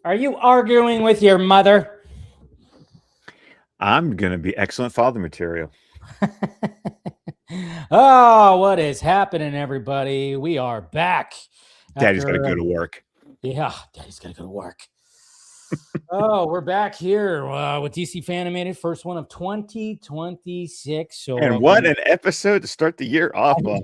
Are you arguing with your mother? I'm going to be excellent father material. Oh, what is happening, everybody? We are back. Daddy's got to go to work. Yeah, Daddy's got to go to work. Oh, we're back here with DC Fan-imated, first one of 2026. So, And what an episode to start the year off on.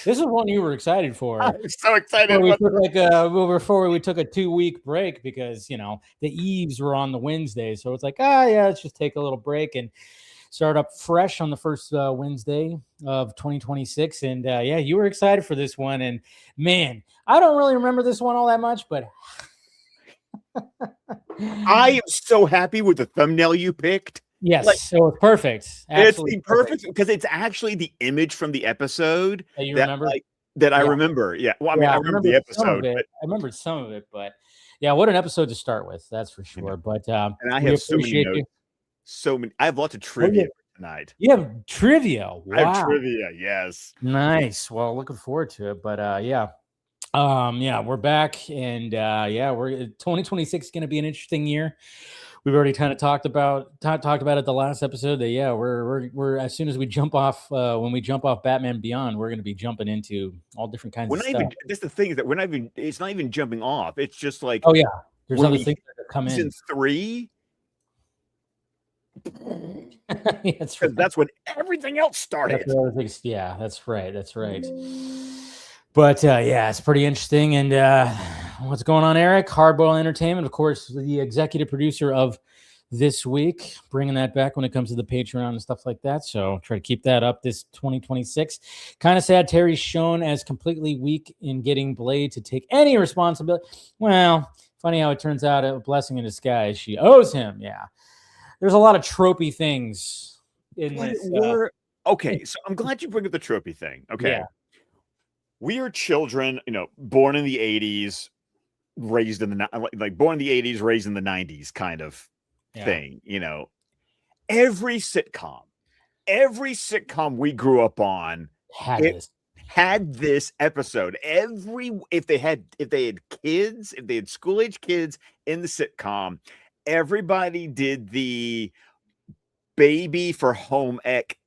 This is one you were excited for. I'm so excited. Before we took a 2-week break because, the Eves were on the Wednesday. So it's like, yeah, let's just take a little break and start up fresh on the first Wednesday of 2026. And yeah, you were excited for this one. And man, I don't really remember this one all that much, but I am so happy with the thumbnail you picked. Yes, so it's perfect. Absolutely it's perfect because it's actually the image from the episode that I remember. Yeah, well, I mean, I remember the episode. I remembered some of it, but yeah, what an episode to start with. That's for sure. But and I have so many notes. So many. I have lots of trivia tonight. You have trivia. Wow. I have trivia. Yes. Nice. Well, looking forward to it. But yeah, we're back, and we're 2026 is going to be an interesting year. We've already kind of talked about it the last episode. That we're as soon as we jump off when we jump off Batman Beyond, we're going to be jumping into all different kinds of stuff. That's the thing is that it's not even jumping off. It's just like there's other things that come in. Season 3. That's right. That's when everything else started. That's right. But it's pretty interesting. And what's going on, Eric? Hardball Entertainment, of course, the executive producer of this week, bringing that back when it comes to the Patreon and stuff like that. So try to keep that up this 2026. Kind of sad Terry's shown as completely weak in getting Blade to take any responsibility. Well, funny how it turns out a blessing in disguise. She owes him. Yeah. There's a lot of tropey things in this. Okay, so I'm glad you bring up the tropey thing. Okay. Yeah. We are children, born in the 80s, raised in the born in the 80s, raised in the 90s kind of thing, Every sitcom we grew up on had this episode. If they had kids, if they had school-age kids in the sitcom, everybody did the baby for home ec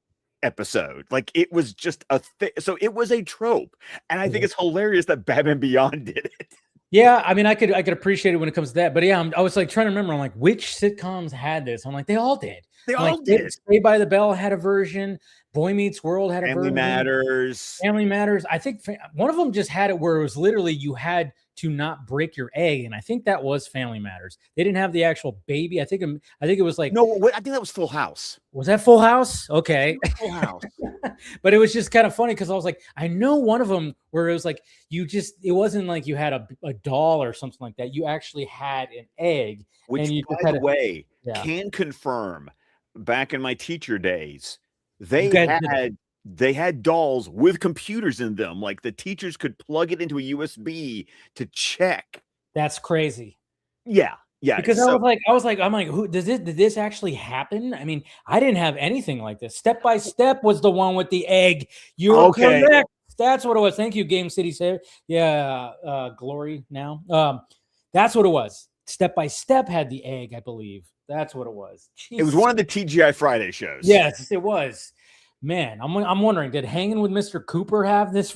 episode. Like, it was just a thing. So it was a trope, and I think it's hilarious that Batman Beyond did it. Yeah, I mean, I could appreciate it when it comes to that, but yeah, I was like trying to remember. I'm like, which sitcoms had this? I'm like, they all did. They all did. Saved by the Bell had a version. Boy Meets World had a version. Family Matters. I think one of them just had it where it was literally you had to not break your egg, and I think that was Family Matters. They didn't have the actual baby. I think it was like I think that was Full House. Was that Full House? Okay, Full House. But it was just kind of funny because I was like, I know one of them where it was like it wasn't like you had a doll or something like that. You actually had an egg, which, by the way, can confirm. Back in my teacher days, they had dolls with computers in them. Like, the teachers could plug it into a USB to check. That's crazy. Yeah. Because I'm like, who did this actually happen? I mean, I didn't have anything like this. Step by Step was the one with the egg. You're correct. That's what it was. Thank you, Game City Saver. Yeah, Glory now. That's what it was. Step by Step had the egg, I believe. That's what it was. Jesus. It was one of the TGI Friday shows. Yes, it was. Man, I'm wondering, did Hanging with Mr. Cooper have this?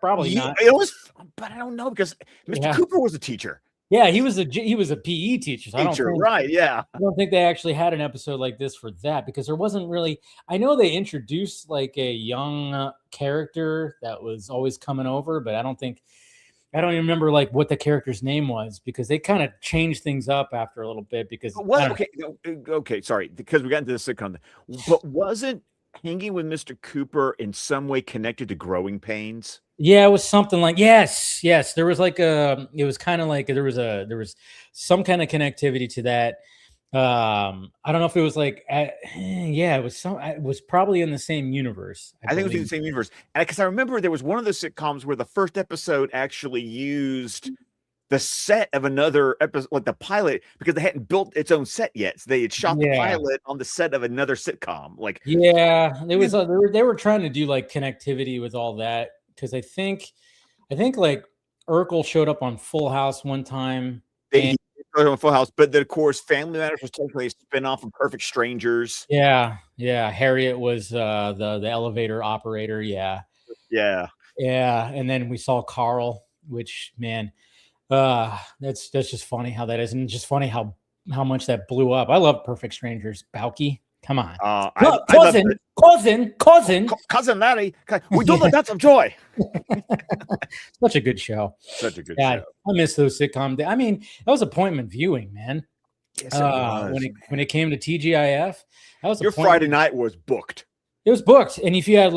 Probably not. It was, but I don't know because Mr. Cooper was a teacher. Yeah, he was a PE teacher. So I don't think they actually had an episode like this for that because there wasn't really. I know they introduced like a young character that was always coming over, but I don't even remember like what the character's name was because they kind of changed things up after a little bit because. Sorry, because we got into the sitcom, but wasn't Hanging with Mr. Cooper in some way connected to Growing Pains? Yeah, it was something like yes. There was like it was kind of like there was some kind of connectivity to that. I don't know if it was like it was probably in the same universe. I think it was in the same universe because I remember there was one of the sitcoms where the first episode actually used the set of another episode, like the pilot, because they hadn't built its own set yet. So they had shot the pilot on the set of another sitcom. Like, it was they were trying to do like connectivity with all that because I think like Urkel showed up on Full House one time. He Full House, but then of course, Family Matters was technically a spinoff of Perfect Strangers. Yeah. Harriet was the elevator operator. Yeah. Yeah. And then we saw Carl, which, man, that's just funny how that is, and just funny how much that blew up. I love Perfect Strangers. Bauke, come on, cousin Larry, we do the dance of joy. Such a good show. Such a good show. I miss those sitcom days. I mean, that was appointment viewing, man. Yes, it was. When it came to TGIF, that was your Friday night was booked. It was booked. And if you had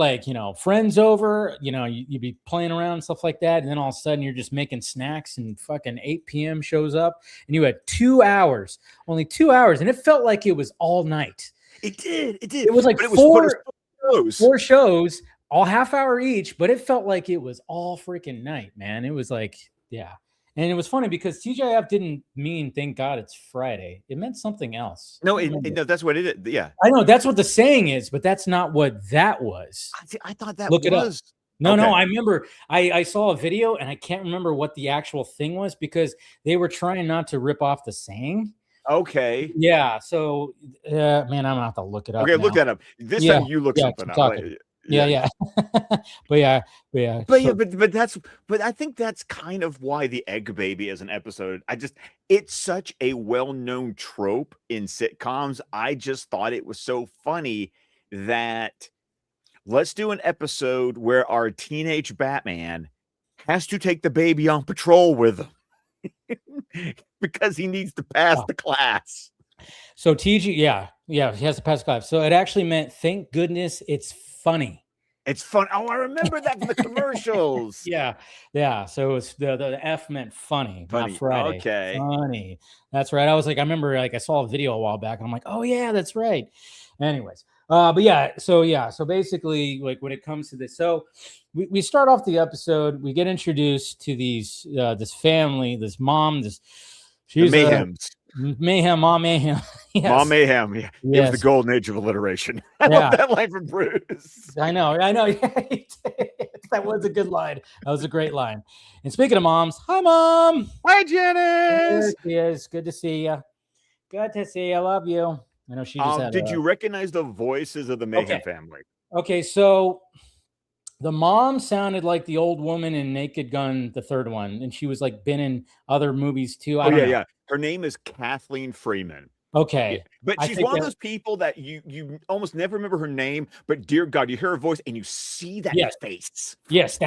friends over, you'd be playing around and stuff like that. And then all of a sudden you're just making snacks and fucking 8 p.m. shows up and you had 2 hours, only 2 hours. And it felt like it was all night. It did. It was like four shows, all half hour each, but it felt like it was all freaking night, man. It was like, yeah. And it was funny because TGIF didn't mean "thank God it's Friday." It meant something else. No, that's what it is. Yeah, I know that's what the saying is, but that's not what that was. I thought that Look was. No, I remember. I saw a video and I can't remember what the actual thing was because they were trying not to rip off the saying. Okay. Yeah. So, man, I'm gonna have to look it up. Okay, look that up. This time you look something up. Yeah. but I think that's kind of why the Eggbaby as an episode, it's such a well-known trope in sitcoms. I just thought it was so funny that let's do an episode where our teenage Batman has to take the baby on patrol with him because he needs to pass the class. So he has to pass the class. So it actually meant, thank goodness it's funny. It's fun. Oh, I remember that from the commercials. Yeah. So it's the F meant funny, not Friday. Okay. Funny. That's right. I remember I saw a video a while back and I'm like, oh yeah, that's right. Anyways. So basically, when it comes to this, so we start off the episode, we get introduced to this family, this mom, she's Mom Mayhem. Yes. Mom Mayhem. Yeah. Yes. It was the golden age of alliteration. I love that line from Bruce. I know. That was a good line. That was a great line. And speaking of moms, hi, Mom. Hi, Janice. There she is. Good to see you. Good to see you. I love you. I know she just had did you recognize the voices of the Mayhem family? Okay, so the mom sounded like the old woman in Naked Gun, the third one, and she was been in other movies too. Yeah. Her name is Kathleen Freeman. Okay. Yeah. But she's one of those people that you almost never remember her name, but dear God, you hear her voice and you see that face. Yes,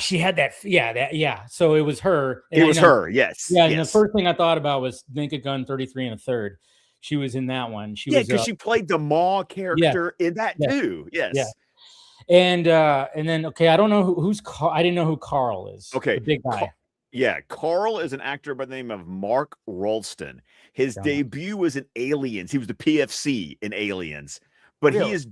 she had that. So it was her. It was her, yes. Yeah, and the first thing I thought about was Naked Gun 33 and a third. She was in that one. Because she played the Ma character in that too. Yes. Yeah. And then I don't know I didn't know who Carl is. Okay. The big guy. Carl is an actor by the name of Mark Rolston. His debut was in Aliens. He was the PFC in Aliens. But he was in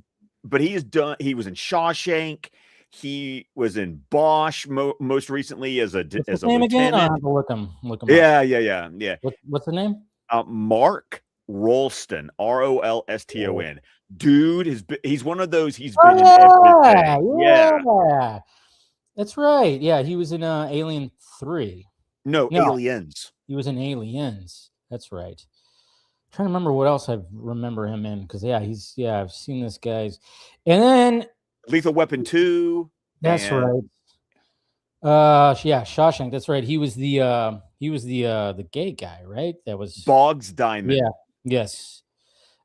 Shawshank. He was in Bosch most recently as a name lieutenant. Again? I'll have to look him up. Yeah. What's the name? Mark Rolston, Rolston. Dude, he's one of those. He's been in everything. Yeah. That's right. Yeah, he was in Alien 3. No, Aliens. He was in Aliens. That's right. I'm trying to remember what else I remember him in because I've seen this guy's. And then Lethal Weapon 2. That's right. Shawshank. That's right. He was the gay guy, right? That was Boggs Diamond. Yeah. Yes.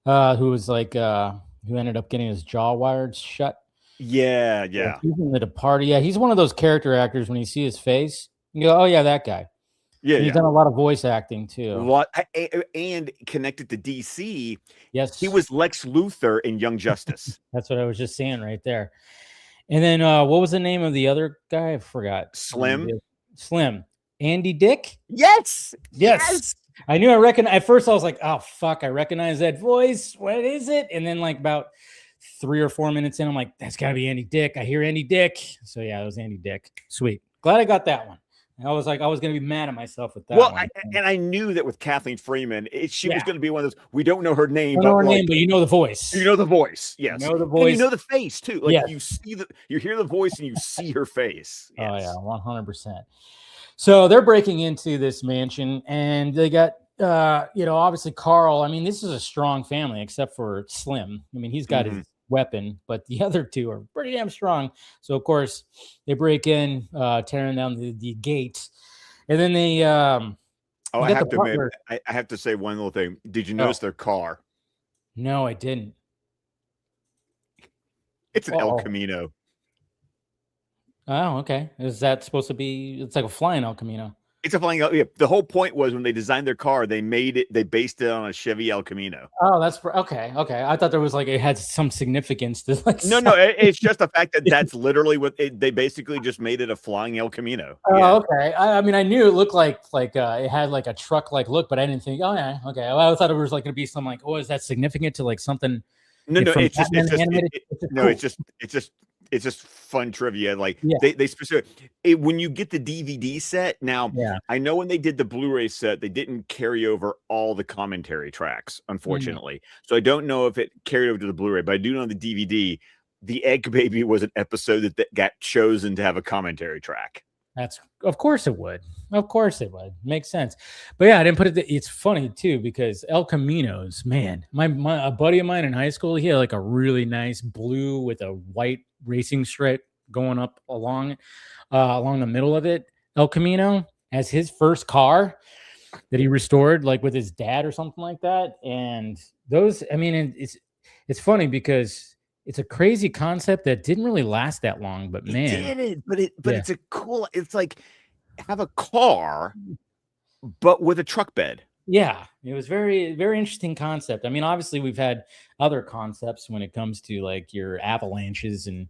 Who was who ended up getting his jaw wired shut. Yeah. He's in The Departed. Yeah, he's one of those character actors. When you see his face, you go, "Oh yeah, that guy." Yeah, he's done a lot of voice acting too. And connected to DC. Yes, he was Lex Luthor in Young Justice. That's what I was just saying right there. And then what was the name of the other guy? I forgot. Slim. Andy Dick. Yes. I knew I recognize. At first, I was like, "Oh fuck, I recognize that voice. What is it?" And then about 3 or 4 minutes in, I'm like, "That's got to be Andy Dick." I hear Andy Dick. So yeah, it was Andy Dick. Sweet. Glad I got that one. I was going to be mad at myself with that. Well, one. I knew that with Kathleen Freeman, she was going to be one of those. We don't know her name, but you know the voice. You know the voice. Yes, you know the voice. And you know the face too. You hear the voice and you see her face. Yes. Oh yeah, 100%. So they're breaking into this mansion, and they got obviously Carl, I mean, this is a strong family except for Slim. I mean, he's got his weapon, but the other two are pretty damn strong. So of course they break in, tearing down the gate, and then they I have to say one little thing. Did you notice their car? No, I didn't. It's an El Camino. Oh, okay. Is that supposed to be? It's like a flying El Camino. It's a flying. Yeah, the whole point was when they designed their car, they based it on a Chevy El Camino. Oh, that's okay. Okay, I thought there was it had some significance to No, it's just the fact that that's literally what they basically just made it a flying El Camino. Oh, okay. I mean, I knew it looked like it had like a truck look, but I didn't think. Oh, yeah, okay. Well, I thought it was going to be some is that significant to something? No, it's just fun trivia. They specifically when you get the DVD set. Now, I know when they did the Blu-ray set, they didn't carry over all the commentary tracks, unfortunately. So I don't know if it carried over to the Blu-ray, but I do know on the DVD, the Eggbaby was an episode that got chosen to have a commentary track. Of course it would. Of course it would. Makes sense. But yeah, I didn't put it. It's funny too because El Caminos, man, a buddy of mine in high school, he had a really nice blue with a white racing stripe going up along the middle of it. El Camino as his first car that he restored with his dad or something like that. And those, I mean, it's funny because it's a crazy concept that didn't really last that long, but man, it did it. But it's a cool. It's like have a car, but with a truck bed. Yeah, it was very, very interesting concept. I mean, obviously, we've had other concepts when it comes to your avalanches and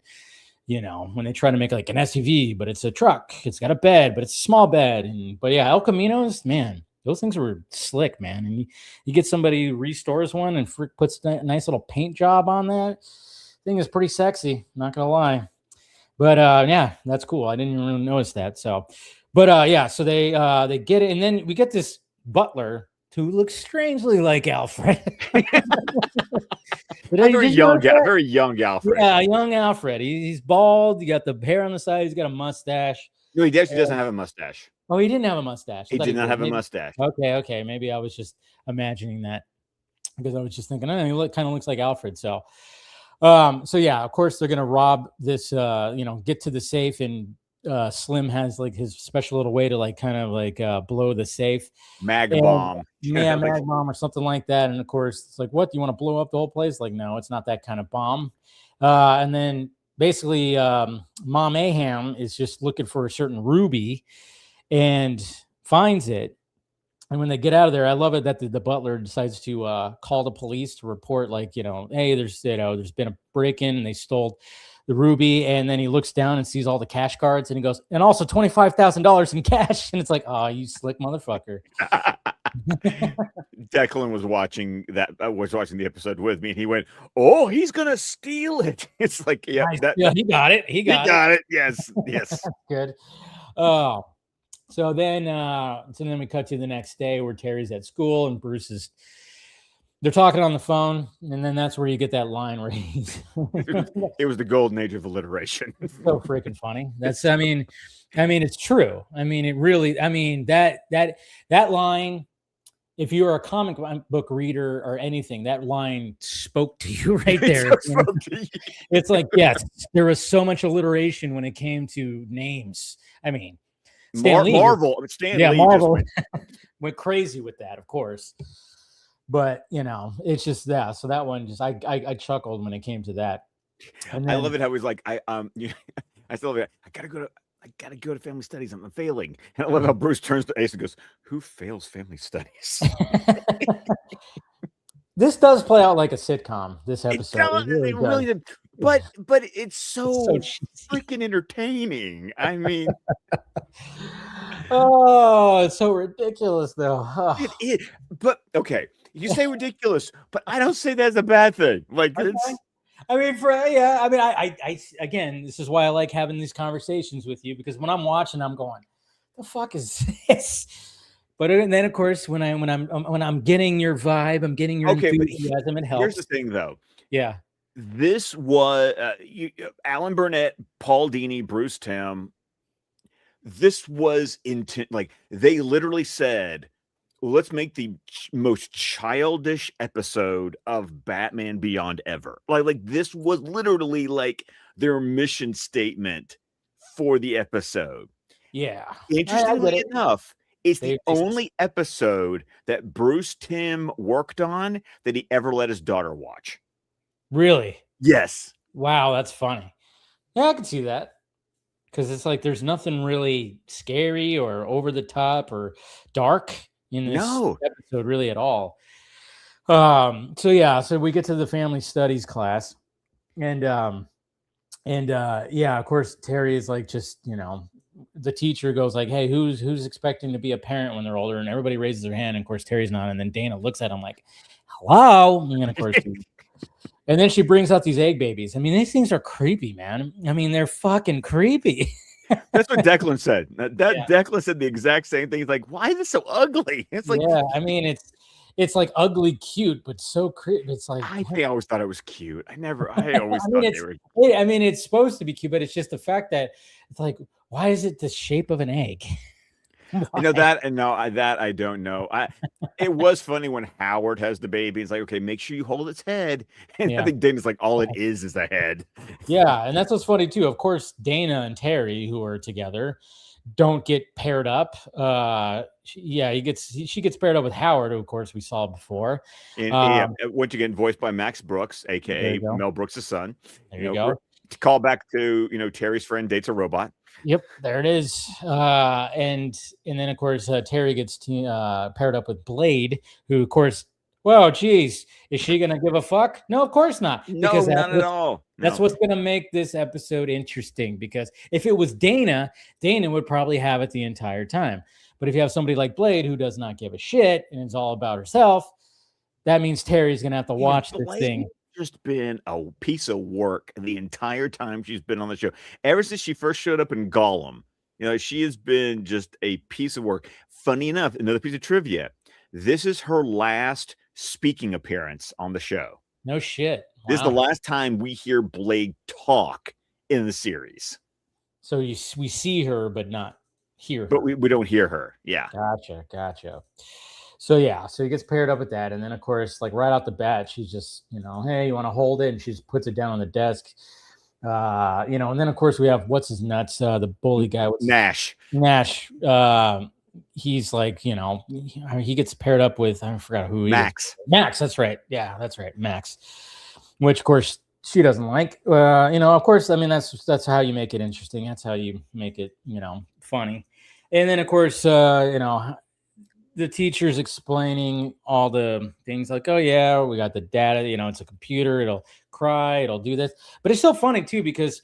when they try to make an SUV, but it's a truck. It's got a bed, but it's a small bed. But yeah, El Caminos, man, those things were slick, man. And you get somebody who restores one and puts a nice little paint job on that. Thing is pretty sexy, not gonna lie, but yeah, that's cool. I didn't even really notice that. So, but yeah, so they get it, and then we get this butler who looks strangely like Alfred. Very young Alfred. Yeah, young Alfred. He's bald. You got the hair on the side. He's got a mustache. No, he actually doesn't have a mustache. Oh, he didn't have a mustache. He did not have a mustache. Okay. Maybe I was just imagining that because I was just thinking, he kind of looks like Alfred. So yeah, of course they're gonna rob this, get to the safe, and Slim has his special little way to blow the safe, mag bomb, mag bomb or something like that. And of course it's what, do you want to blow up the whole place? No, it's not that kind of bomb. And then basically Mom Aham is just looking for a certain ruby and finds it. And when they get out of there, I love it that the butler decides to call the police to report, hey, there's been a break-in and they stole the ruby. And then he looks down and sees all the cash cards and he goes, and also $25,000 in cash. And it's oh, you slick motherfucker. Declan was watching the episode with me, and he went, "Oh, he's gonna steal it." It's yeah, he got it. He got it. Yes. Good. Oh. So then we cut to the next day where Terry's at school and they're talking on the phone. And then that's where you get that line where it was the golden age of alliteration. It's so freaking funny. I mean, it's true. I mean, it really, that line, if you're a comic book reader or anything, that line spoke to you right there. It's yes, there was so much alliteration when it came to names. I mean, Marvel went crazy with that, of course. But it's just that. So that one I chuckled when it came to that. And then, I love it how he's I still love it. I gotta go to family studies. I'm failing. And I love how Bruce turns to Ace and goes, "Who fails family studies?" This does play out like a sitcom. This episode, it really did. But it's so freaking entertaining. I mean, oh, it's so ridiculous, though. It is. But okay, you say ridiculous, but I don't say that's a bad thing. It's. I mean, I again, this is why I like having these conversations with you, because when I'm watching, I'm going, "The fuck is this?" But then, of course, when I'm getting your vibe, I'm getting your enthusiasm. It helps. Here's the thing, though. Yeah. This was Alan Burnett, Paul Dini, Bruce Timm. This was intent. They literally said, let's make the most childish episode of Batman Beyond ever. Like this was literally like their mission statement for the episode. Yeah. Interestingly enough, it's the They only episode that Bruce Timm worked on that he ever let his daughter watch. Really? Yes. Wow, that's funny. Yeah, I can see that. Because it's like there's nothing really scary or over the top or dark in this episode really at all. So yeah, so we get to the family studies class, and yeah, of course Terry is like, just, you know, the teacher goes like, hey, who's expecting to be a parent when they're older, and everybody raises their hand, and of course Terry's not, and then Dana looks at him like, hello, and then of course and then she brings out these egg babies. I mean, these things are creepy, man. I mean, they're fucking creepy. That's what Declan said. Declan said the exact same thing. He's like, why is this so ugly? It's like, yeah, I mean, it's like ugly cute, but so creepy. It's like, I always thought it was cute. I always thought they were. I mean, it's supposed to be cute, but it's just the fact that it's like, why is it the shape of an egg? You know that, and no, that I don't know. It was funny when Howard has the baby. It's like, okay, make sure you hold its head. And I think Dana's like, all it is a head. Yeah, and that's what's funny too. Of course, Dana and Terry, who are together, don't get paired up. She gets paired up with Howard, who of course we saw before. And once again, voiced by Max Brooks, aka Mel Brooks' son. There you go. Call back to Terry's friend dates a robot. Yep, there it is. And then of course Terry gets paired up with Blade, who of course, well, geez, is she gonna give a fuck? No, of course not. No, not at all. That's what's gonna make this episode interesting, because if it was Dana would probably have it the entire time. But if you have somebody like Blade who does not give a shit and it's all about herself, that means Terry's gonna have to watch this thing. Just been a piece of work the entire time she's been on the show. Ever since she first showed up in Gollum, she has been just a piece of work. Funny enough, another piece of trivia: this is her last speaking appearance on the show. No shit. Wow. This is the last time we hear Blade talk in the series. So we see her, but not hear her. But we don't hear her. Yeah. Gotcha. So yeah, so he gets paired up with that, and then of course, like right out the bat, she's just, hey, you want to hold it, and she just puts it down on the desk, and then of course we have what's his nuts, the bully guy, Nash. He's like, he gets paired up with, I forgot who he Max. Max, that's right. Yeah, that's right, Max. Which of course she doesn't like. Of course, I mean that's how you make it interesting. That's how you make it, funny. And then of course, the teacher's explaining all the things like, oh yeah, we got the data, it's a computer, it'll cry, it'll do this. But it's so funny too, because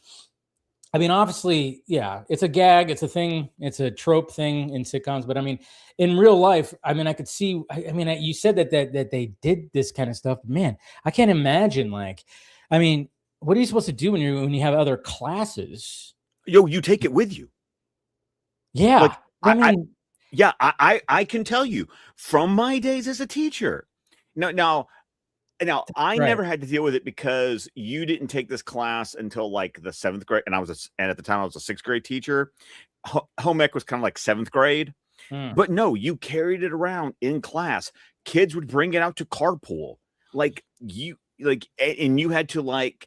I mean, obviously, yeah, it's a gag, it's a thing, it's a trope thing in sitcoms. But I mean, in real life, I mean, I could see, you said that they did this kind of stuff. Man, I can't imagine, like, I mean, what are you supposed to do when you have other classes? You take it with you. Yeah. Like, I can tell you from my days as a teacher. Now, I never had to deal with it because you didn't take this class until like the 7th grade, and at the time I was a 6th grade teacher. Home ec was kind of like 7th grade, but no, you carried it around in class. Kids would bring it out to carpool, and you had to like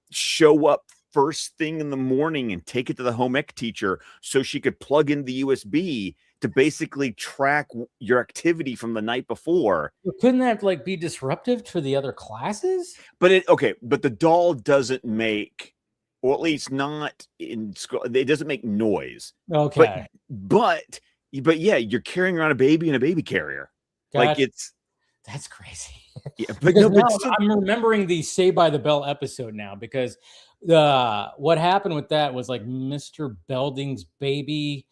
show up first thing in the morning and take it to the home ec teacher so she could plug in the USB to basically track your activity from the night before. Couldn't that like be disruptive for the other classes? But the doll doesn't make, or at least not in school, it doesn't make noise. Okay. But yeah, you're carrying around a baby in a baby carrier. Gotcha. That's crazy. Yeah, I'm remembering the Saved by the Bell episode now, because what happened with that was like Mr. Belding's baby,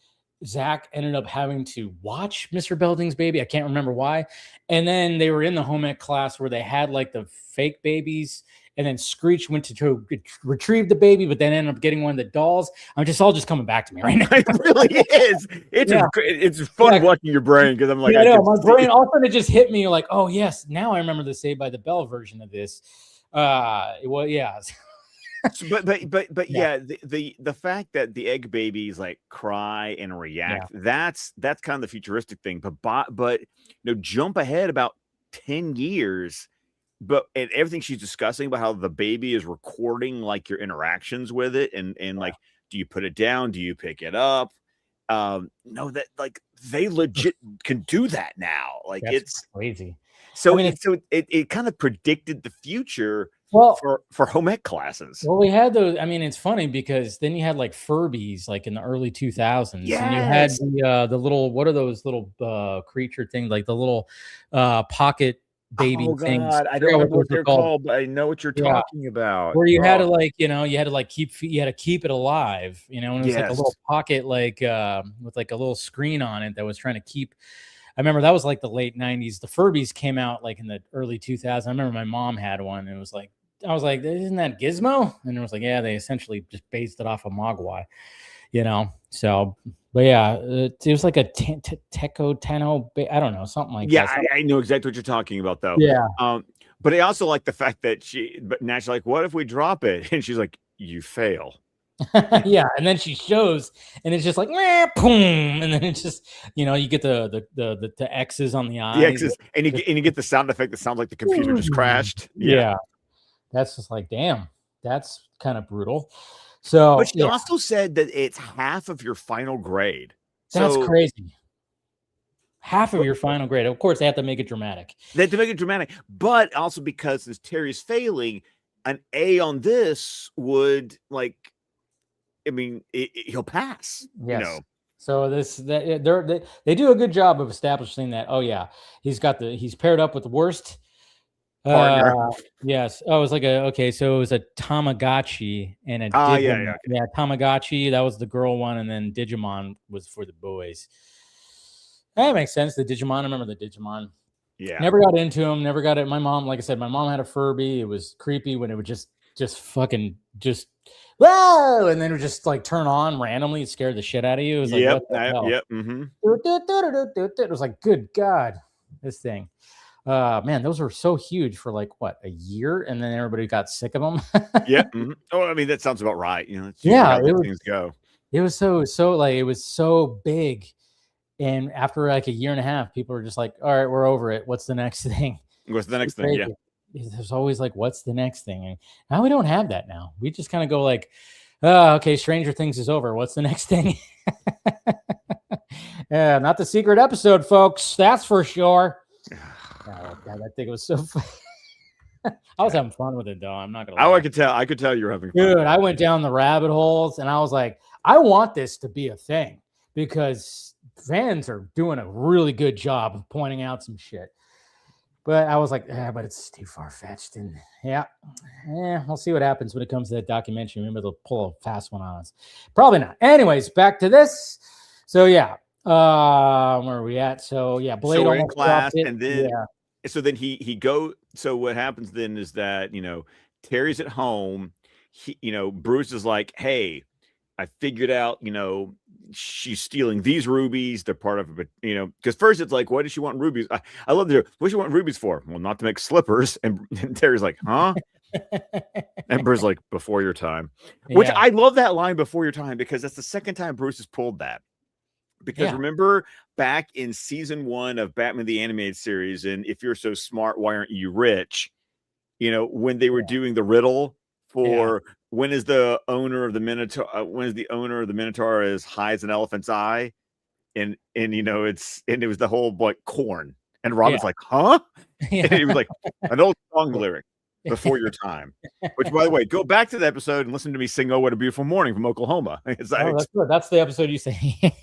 Zach ended up having to watch Mr. Belding's baby. I can't remember why. And then they were in the home ec class where they had like the fake babies, and then Screech went to retrieve the baby, but then ended up getting one of the dolls. I'm just all coming back to me right now. It really is. It's fun watching your brain, because I'm like, I know my brain all of a sudden it just hit me like, oh yes, now I remember the Saved by the Bell version of this. Well, yeah. But yeah, the fact that the egg babies like cry and react, that's kind of the futuristic thing. But jump ahead about 10 years, and everything she's discussing about how the baby is recording like your interactions with it, and like, do you put it down? Do you pick it up? No, that like they legit can do that now. Like it's crazy. So it kind of predicted the future for home ec classes. Well, we had those. I mean, it's funny because then you had like Furbies, like in the early 2000s, and you had the little, what are those little creature things, like the little pocket baby things. I don't remember what they're called, but I know what you're talking about. Where you had to like, you had to like keep it alive, and it was like a little pocket, like with like a little screen on it that was trying to keep. I remember that was like the late 90s. The Furbies came out like in the early 2000s. I remember my mom had one, and it was like, I was like, isn't that Gizmo? And it was like, yeah, they essentially just based it off of Mogwai, So, but yeah, it was like a Tano, I don't know, something like that. Yeah, I know exactly what you're talking about, though. Yeah. But I also like the fact that now she's like, what if we drop it? And she's like, you fail. Yeah, and then she shows, and it's just like, boom, and then it's just, you get the X's on the eyes. The X's, and you get the sound effect that sounds like the computer just crashed. Yeah. That's just like, damn, that's kind of brutal. So, but she also said that it's half of your final grade. That's crazy. Half of your final grade. Of course, they have to make it dramatic. They have to make it dramatic, but also because since Terry's failing, an A on this would he'll pass. Yes. So they do a good job of establishing that. Oh yeah, he's paired up with the worst partner. Yes. Oh, it was like so it was a Tamagotchi and a Digimon. Yeah, Tamagotchi, that was the girl one, and then Digimon was for the boys. That makes sense. The Digimon, I remember the Digimon. Yeah. Never got into them, never got it. My mom, like I said, my mom had a Furby. It was creepy when it would just fucking just whoa, and then it would just like turn on randomly. It scared the shit out of you. It was like, what the hell? It was like, good God, this thing. Man, those were so huge for like what, a year, and then everybody got sick of them. Oh, I mean, that sounds about right. Things go. It was so like, it was so big, and after like a year and a half, people were just like, all right, we're over it. What's the next thing? What's the next thing? Yeah. There's always like, what's the next thing? And now we don't have that. Now we just kind of go like, oh, okay, Stranger Things is over. What's the next thing? Yeah, not the secret episode, folks. That's for sure. Oh, God, I think it was so fun. I was having fun with it, though. I'm not gonna lie. Oh, I could tell you're having fun. Dude, I went down the rabbit holes, and I was like, I want this to be a thing because fans are doing a really good job of pointing out some shit. But I was like, but it's too far-fetched. And we'll see what happens when it comes to that documentary. Maybe they'll pull a fast one on us. Probably not. Anyways, back to this. So, yeah. Where are we at? So, yeah, Blade in class, and then so then he go. So what happens then is that, Terry's at home. Bruce is like, hey, I figured out, she's stealing these rubies. They're part of it, because first it's like, why does she want rubies? I love what does she want rubies for? Well, not to make slippers. And Terry's like, huh? And Bruce's like, before your time. Which I love that line, before your time, because that's the second time Bruce has pulled that. Because remember back in season 1 of Batman the Animated Series, and If You're So Smart, Why Aren't You Rich? When they were doing the riddle for when is the owner of the Minotaur? When is the owner of the Minotaur as high as an elephant's eye? And it was the whole like corn. And Robin's like, huh? And it was like an old song lyric, before your time. Which, by the way, go back to the episode and listen to me sing "Oh What a Beautiful Morning" from Oklahoma. That's good. That's the episode you say.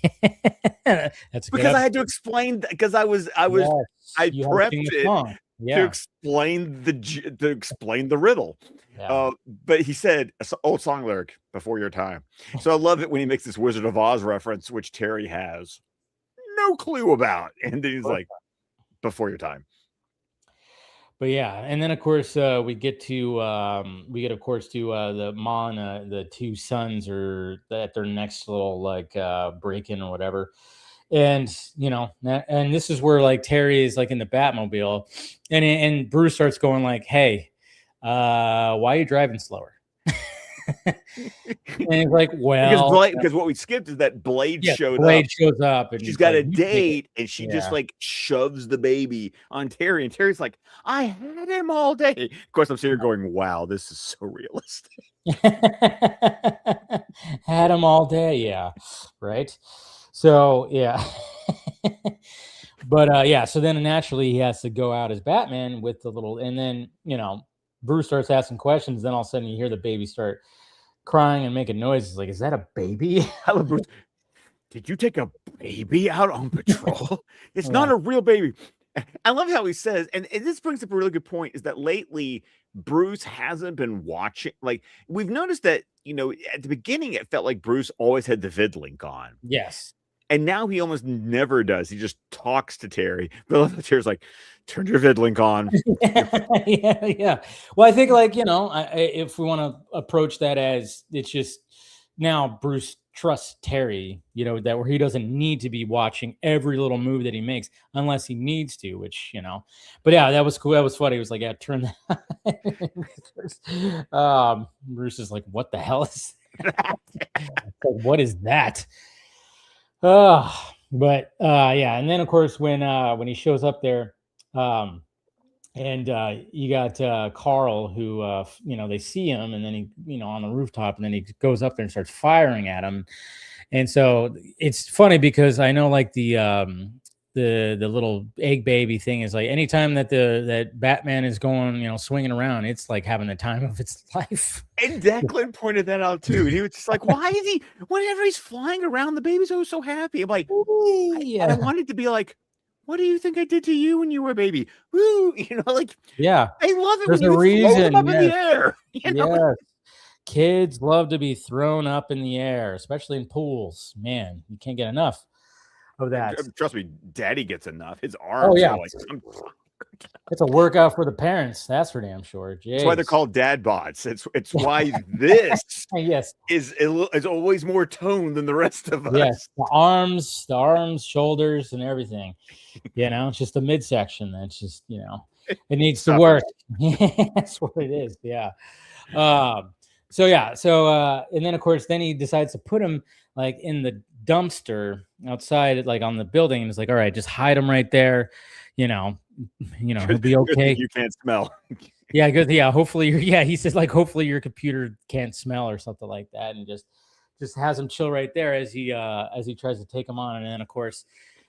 That's because I had to explain, because I prepped it to explain the riddle. But he said it's an old song lyric, before your time. So I love it when he makes this Wizard of Oz reference, which Terry has no clue about, and then he's like, before your time. But yeah, and then of course we get the Ma and the two sons are at their next little like break-in or whatever. And and this is where like Terry is like in the Batmobile, and Bruce starts going like, hey, why are you driving slower? And he's like, well, because what we skipped is that Blade yeah, showed up. Blade shows up and She's he's got like, a you take it. date, and she just Yeah. like shoves the baby on Terry, and Terry's like, I had him all day. Of course, I'm sitting here going, wow, this is so realistic. Had him all day. Yeah. Right. So, yeah. But yeah, so then naturally he has to go out as Batman with the little, and then, Bruce starts asking questions. Then all of a sudden you hear the baby start crying and making noises. Like, is that a baby? I love Bruce. Did you take a baby out on patrol? It's Yeah. not a real baby. I love how he says, and this brings up a really good point, is that lately Bruce hasn't been watching. Like, we've noticed that, at the beginning, it felt like Bruce always had the vid link on. Yes. And now he almost never does. He just talks to Terry. But I love that Terry's like, turn your vid link on. Yeah. Well, I think, like, if we want to approach that as it's just now Bruce trusts Terry, that where he doesn't need to be watching every little move that he makes unless he needs to, which, but yeah, that was cool. That was funny. It was like, yeah, turn that. Bruce is like, what the hell is that? Like, what is that? But yeah, and then of course when he shows up there, and you got Carl, who they see him, and then he on the rooftop, and then he goes up there and starts firing at him. And so it's funny because I know, like, the little Eggbaby thing is like anytime that Batman is going swinging around, it's like having the time of its life. And Declan pointed that out too. And he was just like, why is he, whenever he's flying around, the baby's always so happy. I'm like, I wanted to be like, what do you think I did to you when you were a baby? Woo, like, yeah, I love it there's when a you reason. throw them up in the air. Yes. Kids love to be thrown up in the air, especially in pools. Man, you can't get enough of that. Trust me, Daddy gets enough. His arms. Oh yeah, are like, it's a workout for the parents. That's for damn sure. Jeez. That's why they're called dad bots. It's why this yes is always more toned than the rest of us. Yes, the arms, shoulders, and everything. It's just the midsection. That's just it needs to work. That's what it is. Yeah. So yeah. So and then of course then he decides to put him like in the dumpster outside, like on the building, and it's like, all right, just hide him right there. He'll be okay. You can't smell. Yeah, good. Yeah, hopefully he says, like, hopefully your computer can't smell or something like that, and just has him chill right there as he tries to take him on. And then of course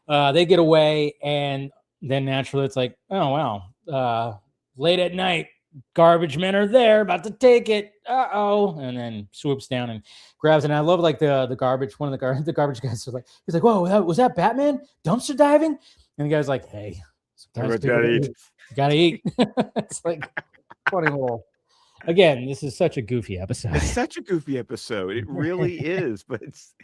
they get away, and then naturally it's like, oh wow, late at night, garbage men are there about to take it. And then swoops down and grabs it. And I love, like, the garbage, one of the garbage guys was like, he's like, whoa, was that Batman dumpster diving? And the guy's like, hey, gotta eat. It's like funny little. Again, this is such a goofy episode. It's such a goofy episode. It really is, but it's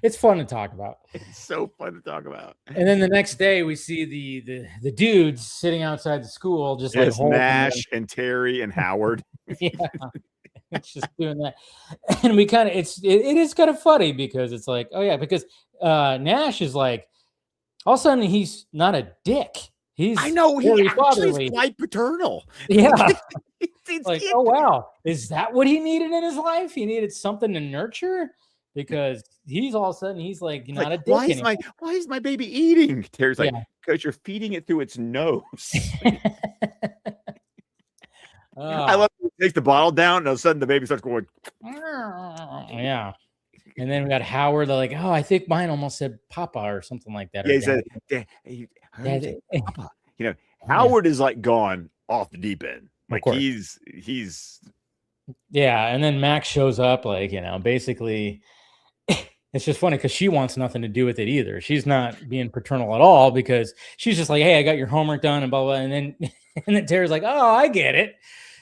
it's fun to talk about. It's so fun to talk about. And then the next day we see the dudes sitting outside the school, just like Nash and Terry and Howard. Yeah. It's just doing that. And we kind of it is kind of funny because it's like, oh yeah, because Nash is like, all of a sudden he's not a dick. I know, he actually is quite paternal. Yeah. It's like, oh wow, is that what he needed in his life? He needed something to nurture, because he's all of a sudden he's like not a dick. Why is my baby eating? Terry's like, because you're feeding it through its nose. I love it. He takes the bottle down, and all of a sudden the baby starts going. Yeah. And then we got Howard. They're like, oh, I think mine almost said Papa or something like that. Yeah, he said, Papa. Howard is like gone off the deep end. Like he's. Yeah, and then Max shows up, like, basically. It's just funny because she wants nothing to do with it either. She's not being paternal at all, because she's just like, hey, I got your homework done and blah blah. And then Terry's like, oh, I get it.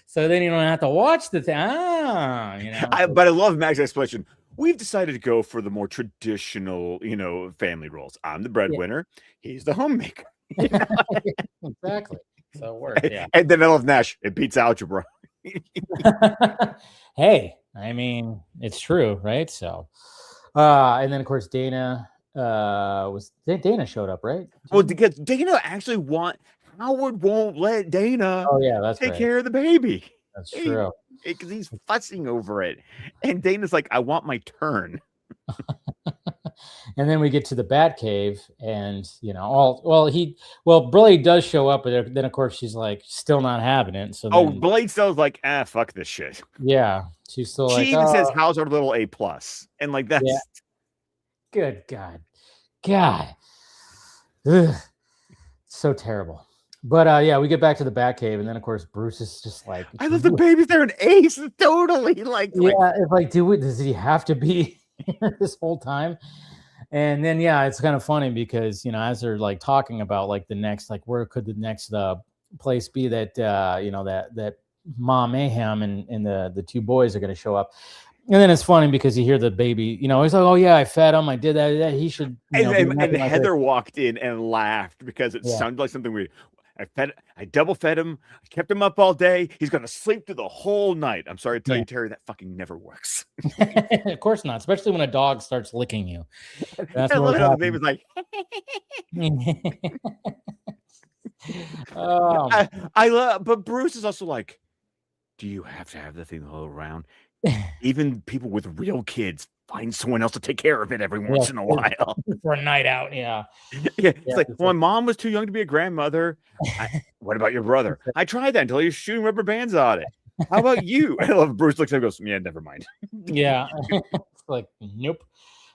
So then you don't have to watch the thing. But I love Max's explanation. We've decided to go for the more traditional, family roles. I'm the breadwinner. Yeah. He's the homemaker. Exactly. So it works. Yeah. And then I love Nash. It beats algebra. Hey, I mean, it's true, right? So, and then of course Dana showed up, right? Well, because Dana actually Howard won't let Dana. Oh yeah, that's take care of the baby. That's true. because he's fussing over it. And Dana's like, I want my turn. And then we get to the Batcave, and Blade does show up, but then of course she's like still not having it. So Blade still's like, fuck this shit. Yeah, she's still like, she even says, "How's our little A+?" And like that's good God, ugh. So terrible. But we get back to the Batcave, and then of course Bruce is just like, I love the babies. They're an ace, totally. Does he have to be here this whole time? And then it's kind of funny because as they're like talking about like the next, like where could the next place be that that Mom Mayhem and the two boys are going to show up. And then it's funny because you hear the baby, he's like, oh yeah, I fed him, I did that. He should. And Heather walked in and laughed because it sounded like something weird. I double fed him. I kept him up all day. He's going to sleep through the whole night. I'm sorry to tell you, Terry, that fucking never works. Of course not, especially when a dog starts licking you. That's what the baby's like. I love, but Bruce is also like, do you have to have the thing the whole around? Even people with real kids find someone else to take care of it every once in a while for a night out. It's like, well, my mom was too young to be a grandmother. What about your brother? I tried that until he was shooting rubber bands on it. How about you? I love Bruce looks at him and goes, yeah, never mind. It's like, nope.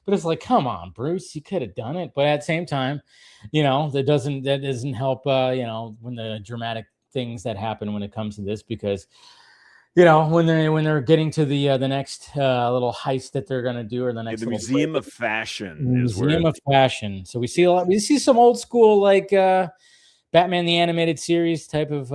But it's like, come on, Bruce, you could have done it. But at the same time, that doesn't help when the dramatic things that happen when it comes to this, because when they're getting to the next little heist that they're gonna do, or the next Museum of Fashion. Museum of Fashion. So we see some old school like Batman the Animated Series type of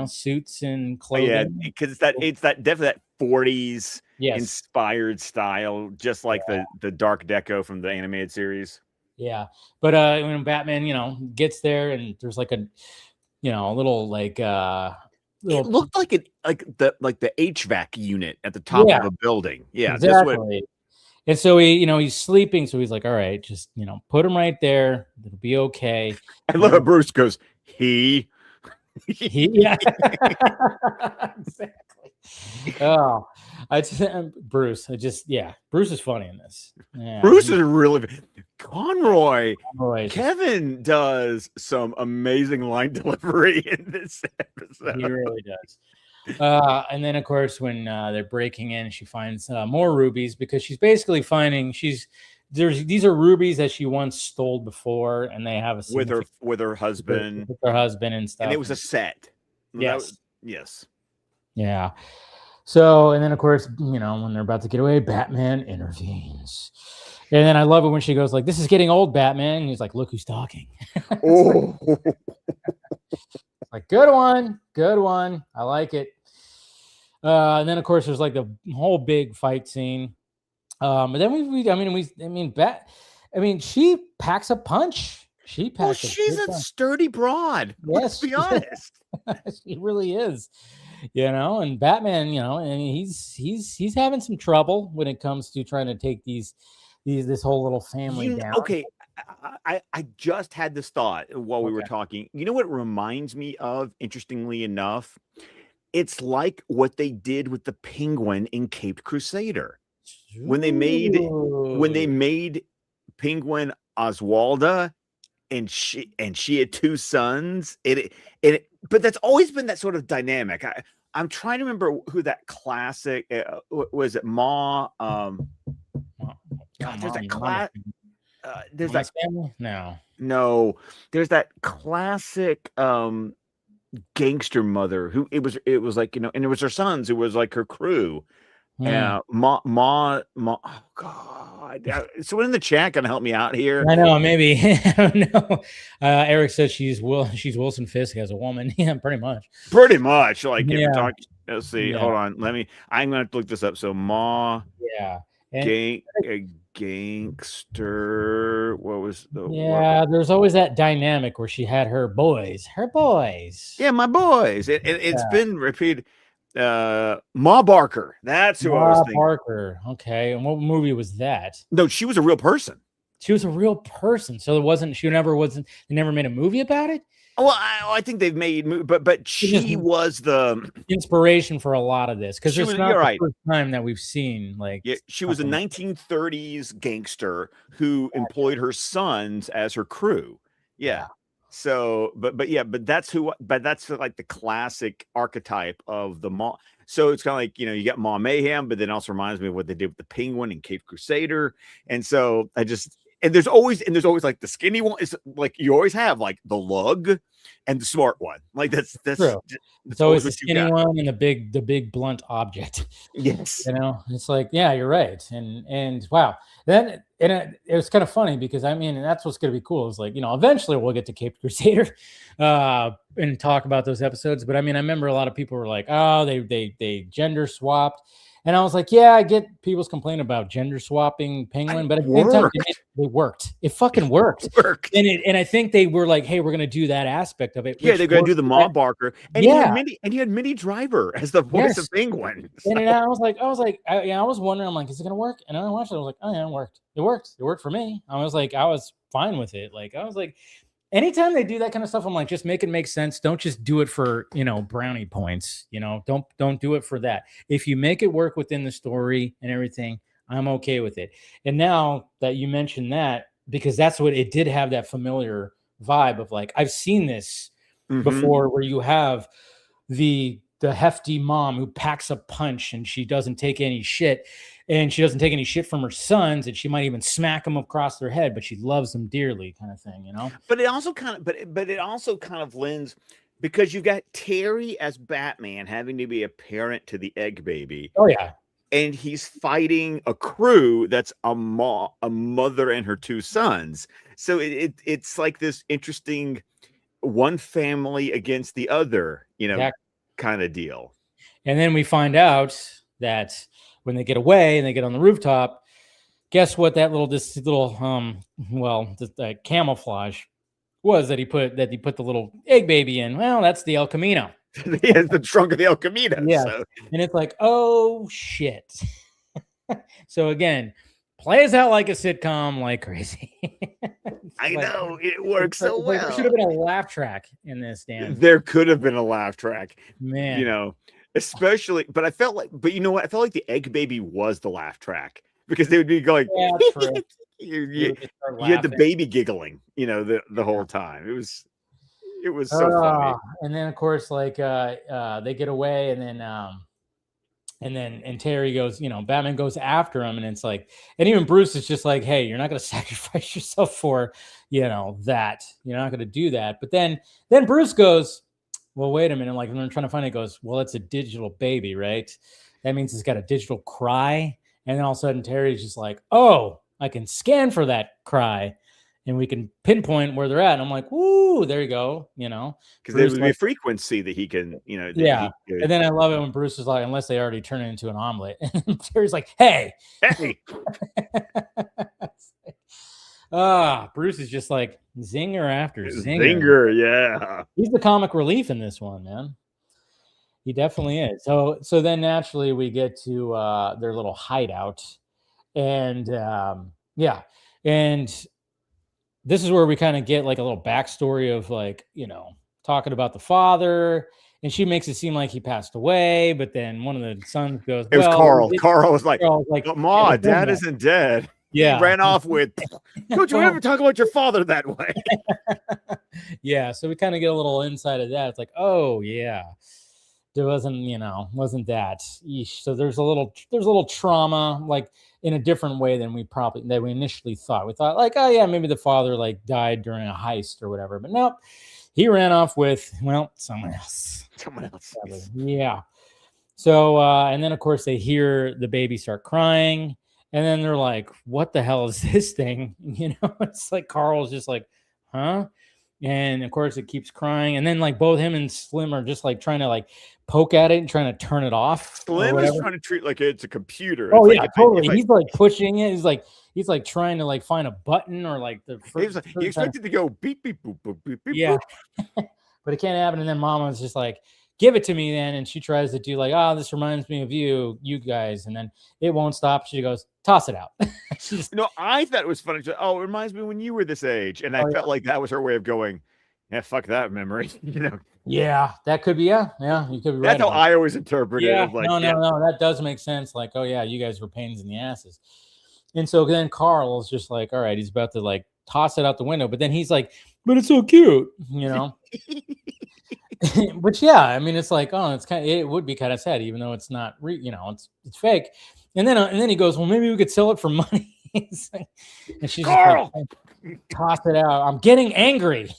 suits and clothing. Yeah, because it's definitely that 40s inspired style, just like the Dark Deco from the animated series. Yeah, but when Batman gets there, and there's like a little like it looked like the HVAC unit at the top of a building. Yeah, exactly. And so he's sleeping, so he's like, all right, just put him right there, it'll be okay. I love how Bruce goes, he yeah. Exactly. Oh, Bruce is funny in this. Bruce is really Conroy. Kevin does some amazing line delivery in this episode. He really does. And then of course when they're breaking in, she finds more rubies, because she's basically finding these are rubies that she once stole before, and they have with her husband and stuff. And it was a set. Yes. Yes. Yeah. So, and then of course, when they're about to get away, Batman intervenes. And then I love it when she goes like, this is getting old, Batman. And he's like, look who's talking. Oh. Like, good one. I like it. And then of course there's like the whole big fight scene. But then she packs a punch. She's a sturdy broad. Yes, let's be honest. She really is. And Batman, and he's having some trouble when it comes to trying to take this whole little family down. Okay, I just had this thought while we were talking. You know what it reminds me of, interestingly enough? It's like what they did with the Penguin in Caped Crusader. When they made Penguin Oswalda, and she had two sons. But that's always been that sort of dynamic. I'm trying to remember who that classic was. It Ma? There's that class. There's that family. No. There's that classic gangster mother who it was like and it was her sons. It was like her crew. Oh God! Someone in the chat can help me out here. I know, maybe. I don't know. Eric says she's Wilson Fisk as a woman. Yeah, pretty much. Like, if we're talking, let's see. Hold on. I'm gonna have to look this up. So Ma. Yeah. Gangster. What was the? Yeah, there's always that dynamic where she had her boys. Yeah, my boys. It's been repeated. Ma Barker. That's who I was thinking. Barker. Okay. And what movie was that? No, she was a real person. She was a real person. So it wasn't. They never made a movie about it. Well, I think they've made, but she was the inspiration for a lot of this because it's not you're the right. first time that we've seen like Yeah, she was a something like 1930s gangster who employed her sons as her crew. Yeah. yeah. So, but that's like the classic archetype of the mom. So it's kind of like, you got Mom Mayhem, but then also reminds me of what they did with the Penguin and Cape Crusader. And so and there's always like the skinny one is like you always have like the lug and the smart one. Like that's True. that's It's always the what you skinny got. one and the big blunt object. Yes. It's like, yeah, you're right. And wow. Then it was kind of funny because I mean, and that's what's gonna be cool is like, eventually we'll get to Cape Crusader and talk about those episodes. But I mean, I remember a lot of people were like, oh, they gender swapped. And I was like, yeah, I get people's complaint about gender swapping Penguin, but at the same time, they worked. It fucking worked. And I think they were like, hey, we're gonna do that aspect of it. Yeah, they're gonna do the Ma Barker, and yeah, he had Minnie Driver as the voice of Penguin. So. And I was wondering, I'm like, is it gonna work? And I watched it. I was like, oh yeah, it worked. It worked. It worked for me. I was fine with it. Like I was like, anytime they do that kind of stuff, I'm like, just make it make sense. Don't just do it for brownie points. Don't do it for that. If you make it work within the story and everything, I'm okay with it. And now that you mentioned that, because that's what it did have, that familiar vibe of like, I've seen this before, where you have the hefty mom who packs a punch and she doesn't take any shit, and she doesn't take any shit from her sons, and she might even smack them across their head, but she loves them dearly, kind of thing, But it also kind of lends, because you've got Terry as Batman having to be a parent to the Eggbaby. Oh yeah. And he's fighting a crew that's a mother and her two sons. So it's like this interesting one family against the other, kind of deal. And then we find out that when they get away and they get on the rooftop, guess what? This little camouflage was that he put the little Eggbaby in. Well, that's the El Camino. He has the trunk of the El Camino. Yeah, so. And it's like, oh shit. So again, plays out like a sitcom like crazy. I know it works so well. There should have been a laugh track in this, Dan. There could have been a laugh track, man. Especially, but I felt like, you know what? I felt like the Eggbaby was the laugh track, because they would be going, yeah, true. you had the baby giggling, the whole time. It was so funny. And then of course, like they get away, and then Terry goes, Batman goes after him, and it's like, and even Bruce is just like, hey, you're not going to sacrifice yourself for, that. You're not going to do that. But then Bruce goes, well, wait a minute. Like, when I'm trying to find it, goes, well, it's a digital baby, right? That means it's got a digital cry. And then all of a sudden Terry's just like, oh, I can scan for that cry and we can pinpoint where they're at. And I'm like, woo, there you go. Because there would be a frequency that he can, yeah. And then I love it when Bruce is like, unless they already turn it into an omelet. And Terry's like, hey. Bruce is just like zinger after zinger. Yeah. He's the comic relief in this one, man. He definitely is. So then naturally we get to their little hideout, and and this is where we kind of get like a little backstory of like, talking about the father, and she makes it seem like he passed away, but then one of the sons goes, it was Carl. Carl was like, Ma, Dad isn't dead. Yeah. He ran off with, don't you ever talk about your father that way? Yeah. So we kind of get a little insight of that. It's like, oh yeah, there wasn't that. Eesh. So there's a little trauma, like in a different way than we initially thought. We thought like, oh yeah, maybe the father like died during a heist or whatever, but nope, he ran off with, someone else. Yeah. So and then of course they hear the baby start crying. And then they're like, what the hell is this thing? It's like Carl's just like, huh? And of course it keeps crying. And then like both him and Slim are just like trying to like poke at it and trying to turn it off. Slim is trying to treat like it's a computer. Oh yeah, totally. He's like pushing it. He's like trying to like find a button or like the first. He expected to go beep, beep, boop, boop, beep, beep, yeah. But it can't happen. And then Mama's just like, give it to me then. And she tries to do like, oh, this reminds me of you guys. And then it won't stop. She goes, toss it out. I thought it was funny. Oh, it reminds me when you were this age. And I felt like that was her way of going, Yeah, fuck that memory. Yeah, that could be. Yeah, you could be right. That's how I always interpret it. Yeah, Like, no, that does make sense. Like, oh yeah, you guys were pains in the asses. And so then Carl is just like, all right, he's about to like toss it out the window, but then he's like, but it's so cute, Which, yeah, I mean, it's like, oh, it would be kind of sad, even though it's not, it's fake. And then he goes, well, maybe we could sell it for money. And she's Carl, just like, toss it out. I'm getting angry.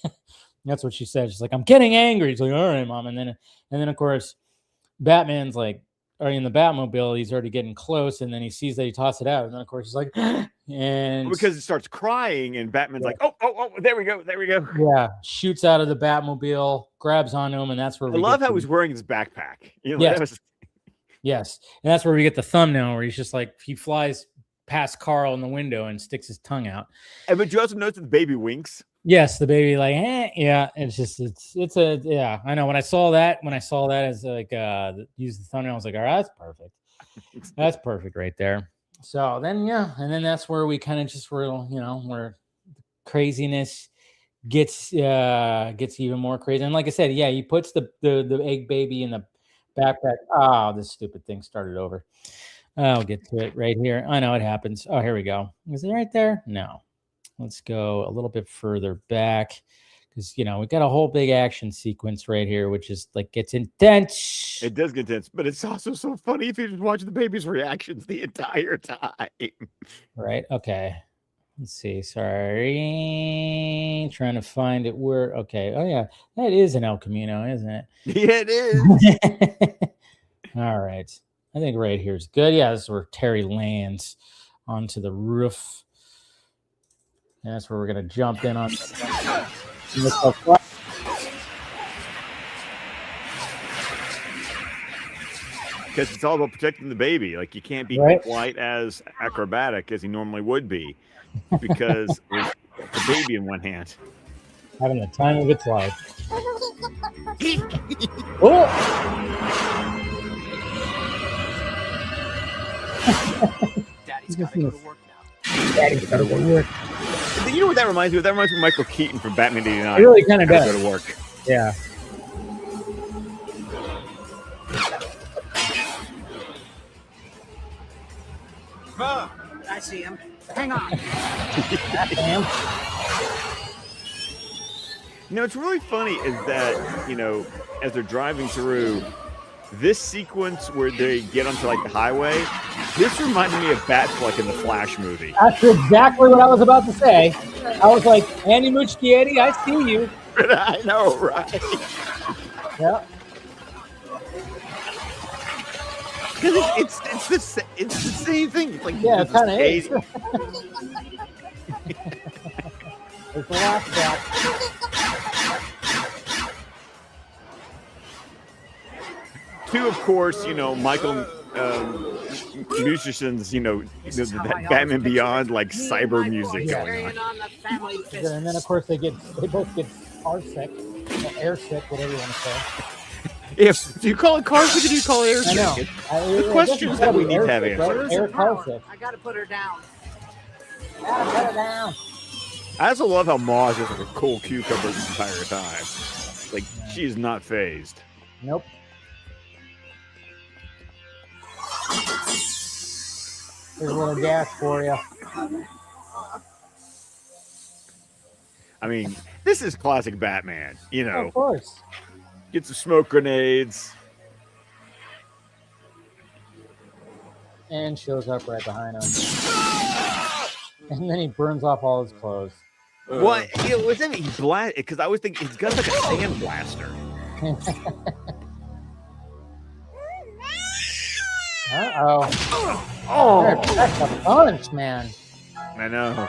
That's what she said. She's like, I'm getting angry. He's like, all right, mom. And then of course, Batman's like, or in the Batmobile, he's already getting close, and then he sees that he tossed it out, and then of course he's like, and because it starts crying, and Batman's like, oh, there we go. Yeah, shoots out of the Batmobile, grabs onto him, and that's where I love how he's wearing his backpack. Yes. Yes, and that's where we get the thumbnail where he's just like, he flies past Carl in the window and sticks his tongue out. But you also notice the baby winks. Yes, the baby like, yeah. It's yeah. I know when I saw that as like use the thumbnail, I was like, all right, that's perfect. That's perfect right there. So then and then that's where we kind of just where craziness gets even more crazy. And like I said, yeah, he puts the Eggbaby in the backpack. Oh, this stupid thing started over. I'll get to it right here. I know it happens. Oh, here we go. Is it right there? No. Let's go a little bit further back because, we got a whole big action sequence right here, which is like gets intense. It does get intense, but it's also so funny if you just watch the baby's reactions the entire time. Right. Okay. Let's see. Sorry. Trying to find it where. Okay. Oh, yeah. That is an El Camino, isn't it? Yeah, it is. All right. I think right here is good. Yeah. This is where Terry lands onto the roof. And that's where we're going to jump in on. Because it's all about protecting the baby. Like, you can't be quite as acrobatic as he normally would be because with the baby in one hand. Having the time of its life. Oh! Daddy's got to go to work now. Daddy's got to go to work. You know what that reminds me of? That reminds me of Michael Keaton from Batman '89. It really kind of does. Go to work. Yeah. I see him. Hang on. It's really funny is that, as they're driving through this sequence where they get onto like the highway, this reminded me of Batfleck in the Flash movie. That's exactly what I was about to say. I was like, Andy Muschietti, I see you. I know, right? Yeah. Because it's the same thing. It's like, yeah, it kind of is. There's the last shot. Two, of course, Michael musicians, that Batman Beyond like cyber music going on. And then of course they both get car sick, or air sick, whatever you want to say. Do you call it car sick or do you call it air sick? I know. The question is that we need to have answers. Air car sick. I gotta put her down. Gotta put her down. I also love how Ma is just like a cool cucumber the entire time. Like, she's not phased. Nope. Here's a little gas for you. I mean, this is classic Batman, Of course. Get some smoke grenades. And shows up right behind him. And then he burns off all his clothes. What? What's that? He blast? Because I was thinking he's got like a sand blaster. Uh-oh. Oh, that's a punch, man. I know.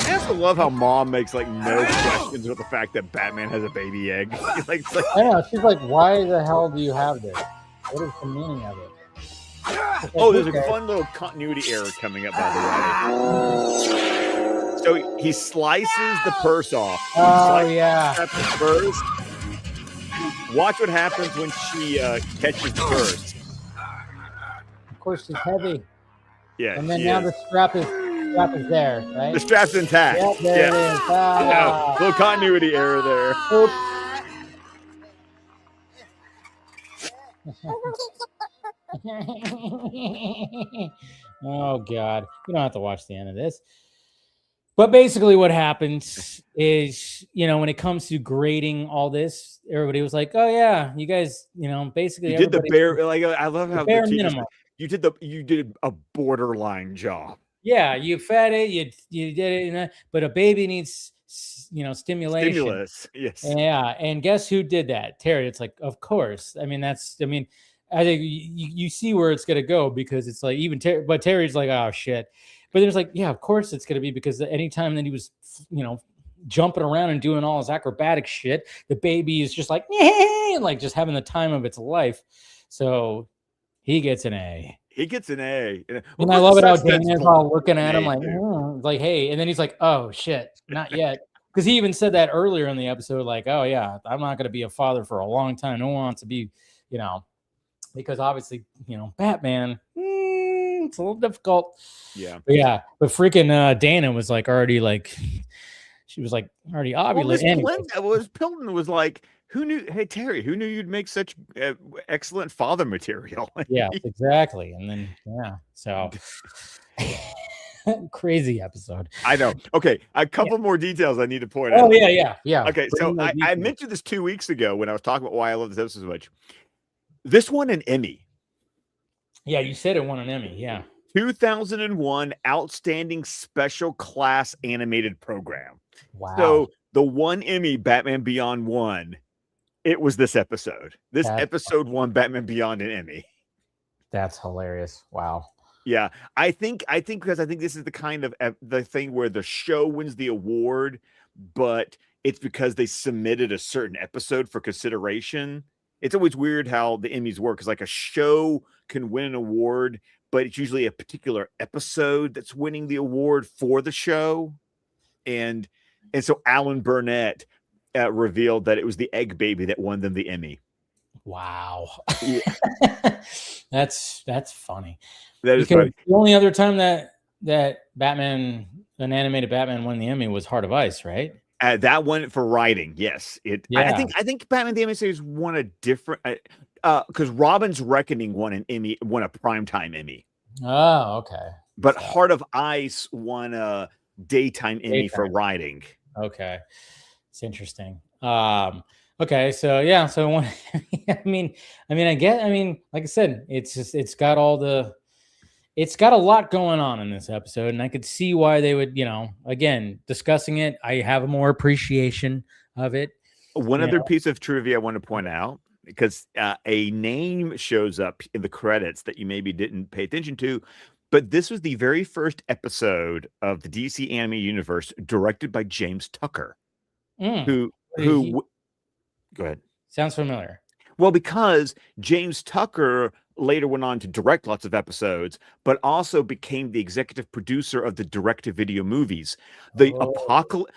I also love how Mom makes like no questions with the fact that Batman has a baby egg. I know. She's like, why the hell do you have this? What is the meaning of it? There's a fun little continuity error coming up, by the way. So he slices the purse off. The purse. Watch what happens when she catches the purse. Of course, she's heavy. Yeah. And then now the strap is strap is there, right? The strap's intact. Yep, there it is. Ah. Little continuity error there. Oops. Oh God, you don't have to watch the end of this. But basically, what happens is, when it comes to grading all this, everybody was like, "Oh yeah, you guys, basically You did the everybody bare. Like I love how bare the teachers. minimum. You did a borderline job. Yeah, you fed it, you did it, but a baby needs, stimulation. Stimulus. Yes. Yeah, and guess who did that? Terry. It's like, of course. I mean, I think you see where it's gonna go, because it's like even Terry, but Terry's like, oh shit. But there's like, yeah, of course it's gonna be, because anytime that he was, jumping around and doing all his acrobatic shit, the baby is just like, like just having the time of its life. So he gets an A. He gets an A. And I love it how Dana's all looking at him like, hey, and then he's like, oh shit, not yet. Because he even said that earlier in the episode, like, oh yeah, I'm not going to be a father for a long time. No one wants to be, because obviously, Batman, it's a little difficult. Yeah. But freaking Dana was like already like, she was like already ovulating. Pilton was like, who knew? Hey Terry, who knew you'd make such excellent father material? Yeah, exactly. And then so crazy episode. I know. Okay, a couple more details I need to point out. Oh yeah. Okay, so I mentioned this 2 weeks ago when I was talking about why I love this episode so much. This won an Emmy. Yeah, you said it won an Emmy. Yeah. 2001 Outstanding Special Class Animated Program. Wow. So the one Emmy Batman Beyond won, it was this episode. This episode won Batman Beyond an Emmy. That's hilarious. Wow. Yeah, I think because I think this is the kind of the thing where the show wins the award, but it's because they submitted a certain episode for consideration. It's always weird how the Emmys work, because like a show can win an award, but it's usually a particular episode that's winning the award for the show. And so Alan Burnett revealed that it was the Eggbaby that won them the Emmy. Wow. Yeah. That's funny. That is funny. The only other time that Batman, an animated Batman, won the Emmy was Heart of Ice, right? That one for writing, yes. I think Batman the Animated Series won a different because Robin's Reckoning won a primetime Emmy. Oh, okay. But Heart of Ice won a daytime Emmy for writing. Okay, it's interesting. Okay, so yeah, so one, I mean, like I said, it's got a lot going on in this episode, and I could see why they would, again, discussing it, I have more appreciation of it. One other piece of trivia I want to point out, because a name shows up in the credits that you maybe didn't pay attention to, but this was the very first episode of the DC Anime Universe directed by James Tucker, who go ahead. Sounds familiar. Well, because James Tucker later went on to direct lots of episodes, but also became the executive producer of the direct-to-video movies. Those Apocalypse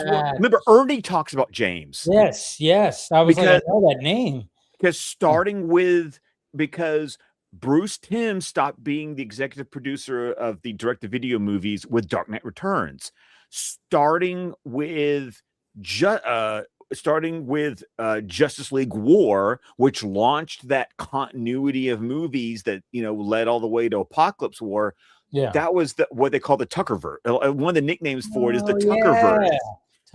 ones. Remember, Ernie talks about James. Yes. I was like, I know that name. Because Bruce Timm stopped being the executive producer of the direct-to-video movies with Dark Knight Returns, starting with Justice League War, which launched that continuity of movies that led all the way to Apocalypse War. Yeah, that was what they call the Tuckerverse. One of the nicknames for it is the Tuckerverse,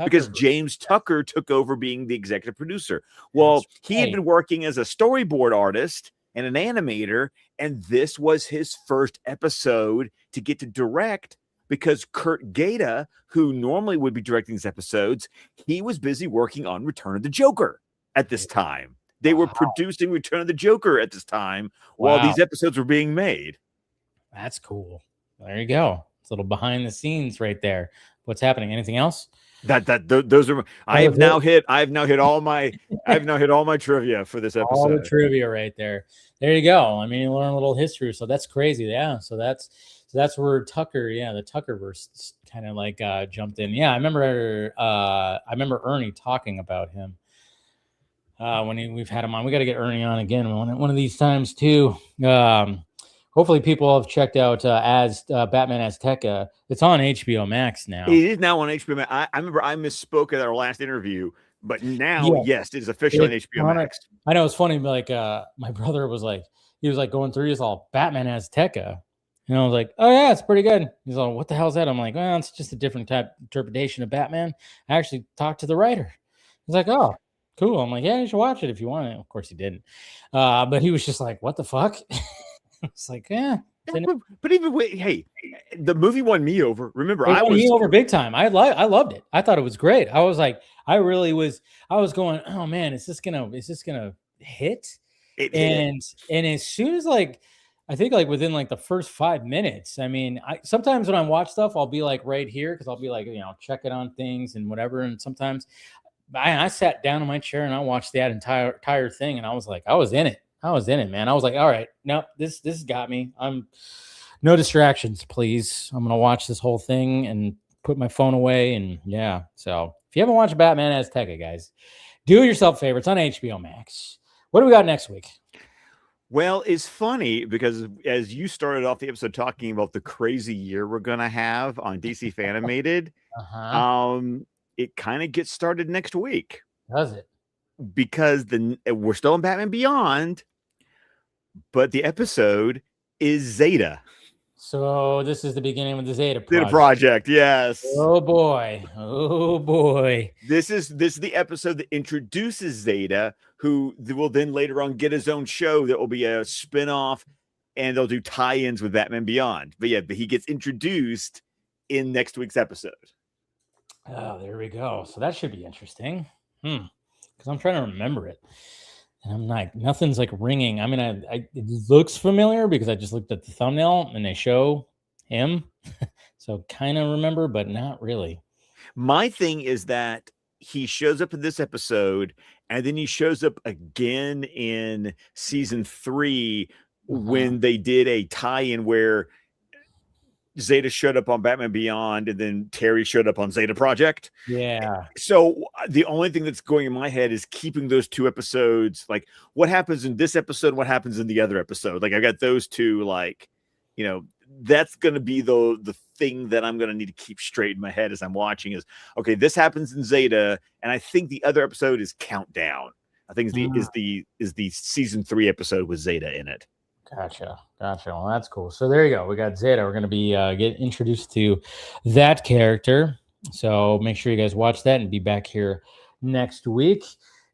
because James Tucker took over being the executive producer. Well, he had been working as a storyboard artist and an animator, and this was his first episode to get to direct, because Kurt Gaeta, who normally would be directing these episodes, he was busy working on Return of the Joker at this time. They were producing Return of the Joker at this time while these episodes were being made. That's cool. There you go. It's a little behind the scenes right there. What's happening? Anything else? Those are. I've now hit all my trivia for this episode. All the trivia right there. There you go. I mean, you learn a little history, so that's crazy. Yeah. So that's where Tucker, the Tuckerverse kind of like jumped in. Yeah, I remember Ernie talking about him when we've had him on. We got to get Ernie on again one of these times too. hopefully people have checked out as Batman Azteca. It's on HBO Max now. It is now on HBO Max. I remember I misspoke at our last interview, but now, yes, it is officially on HBO Max. I know it's funny, like my brother was like, he was like going through, he's all Batman Azteca. And I was like, oh yeah, it's pretty good. He's all, what the hell's that? I'm like, well, it's just a different type interpretation of Batman. I actually talked to the writer. He's like, oh, cool. I'm like, yeah, you should watch it if you want it. Of course he didn't. But he was just like, what the fuck? It's like, yeah. But even hey, the movie won me over. Remember, I won me over big time. I loved it. I thought it was great. I was like, I was going, oh man, is this gonna hit? And as soon as like, I think like within like the first 5 minutes, I mean, sometimes when I watch stuff, I'll be like right here because I'll be like, checking on things and whatever. And sometimes I sat down in my chair and I watched that entire thing, and I was like, I was in it, man. I was like, all right, no, this got me. No distractions, please. I'm gonna watch this whole thing and put my phone away. And yeah, so if you haven't watched Batman Azteca, guys, do yourself a favor. It's on HBO Max. What do we got next week? Well, it's funny because as you started off the episode talking about the crazy year we're gonna have on DC Fan-imated, it kind of gets started next week. Does it? Because we're still in Batman Beyond, but the episode is Zeta. So this is the beginning of the Zeta project. Yes. Oh boy. This is the episode that introduces Zeta, who will then later on get his own show that will be a spinoff, and they'll do tie-ins with Batman Beyond. But he gets introduced in next week's episode. Oh, there we go. So that should be interesting. Because I'm trying to remember it. And I'm like, nothing's like ringing. I mean, it looks familiar because I just looked at the thumbnail and they show him. So kind of remember, but not really. My thing is that he shows up in this episode and then he shows up again in season 3 when they did a tie-in where Zeta showed up on Batman Beyond and then Terry showed up on Zeta Project. Yeah. So the only thing that's going in my head is keeping those two episodes, like what happens in this episode, what happens in the other episode. Like I got those two, like, that's going to be the thing that I'm going to need to keep straight in my head as I'm watching is, okay, this happens in Zeta. And I think the other episode is Countdown. I think is the season 3 episode with Zeta in it. Gotcha. Well, that's cool. So there you go. We got Zeta. We're going to be get introduced to that character. So make sure you guys watch that and be back here next week.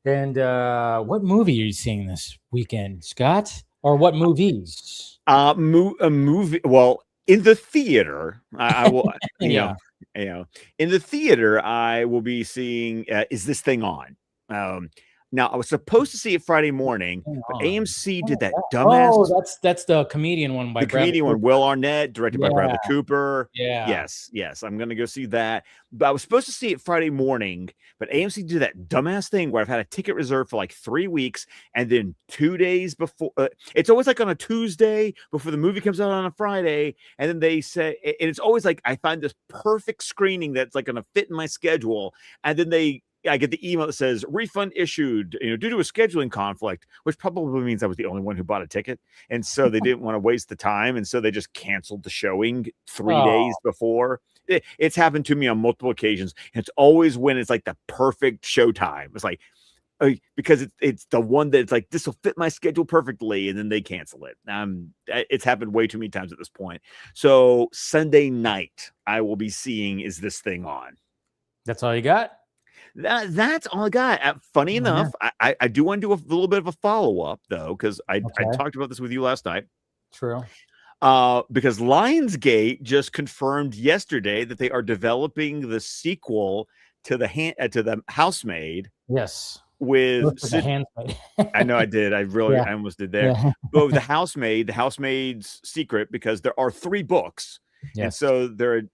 And what movie are you seeing this weekend, Scott? Or what movies? A movie. Well, in the theater, I will. In the theater, I will be seeing. Is this thing on? Now, I was supposed to see it Friday morning, but AMC did that dumbass. Oh, that's the comedian one by Will Arnett, directed by Bradley Cooper. Yeah. Yes. I'm going to go see that. But I was supposed to see it Friday morning, but AMC did that dumbass thing where I've had a ticket reserved for like 3 weeks, and then 2 days before, it's always like on a Tuesday before the movie comes out on a Friday, and then they say, and it's always like I find this perfect screening that's like going to fit in my schedule, and then I get the email that says refund issued, due to a scheduling conflict, which probably means I was the only one who bought a ticket. And so they didn't want to waste the time. And so they just canceled the showing 3 days before. It's happened to me on multiple occasions. And it's always when it's like the perfect showtime. It's like, because it's the one that's like, this will fit my schedule perfectly. And then they cancel it. It's happened way too many times at this point. So Sunday night, I will be seeing Is This Thing On? That's all you got? That's all I got. Funny enough, I do want to do a little bit of a follow-up, though, because I talked about this with you last night. True. Because Lionsgate just confirmed yesterday that they are developing the sequel to the Housemaid. Yes. With Handmaid. I know I did. I almost did there. Yeah. But the Housemaid's Secret, because there are 3 books. Yes. And so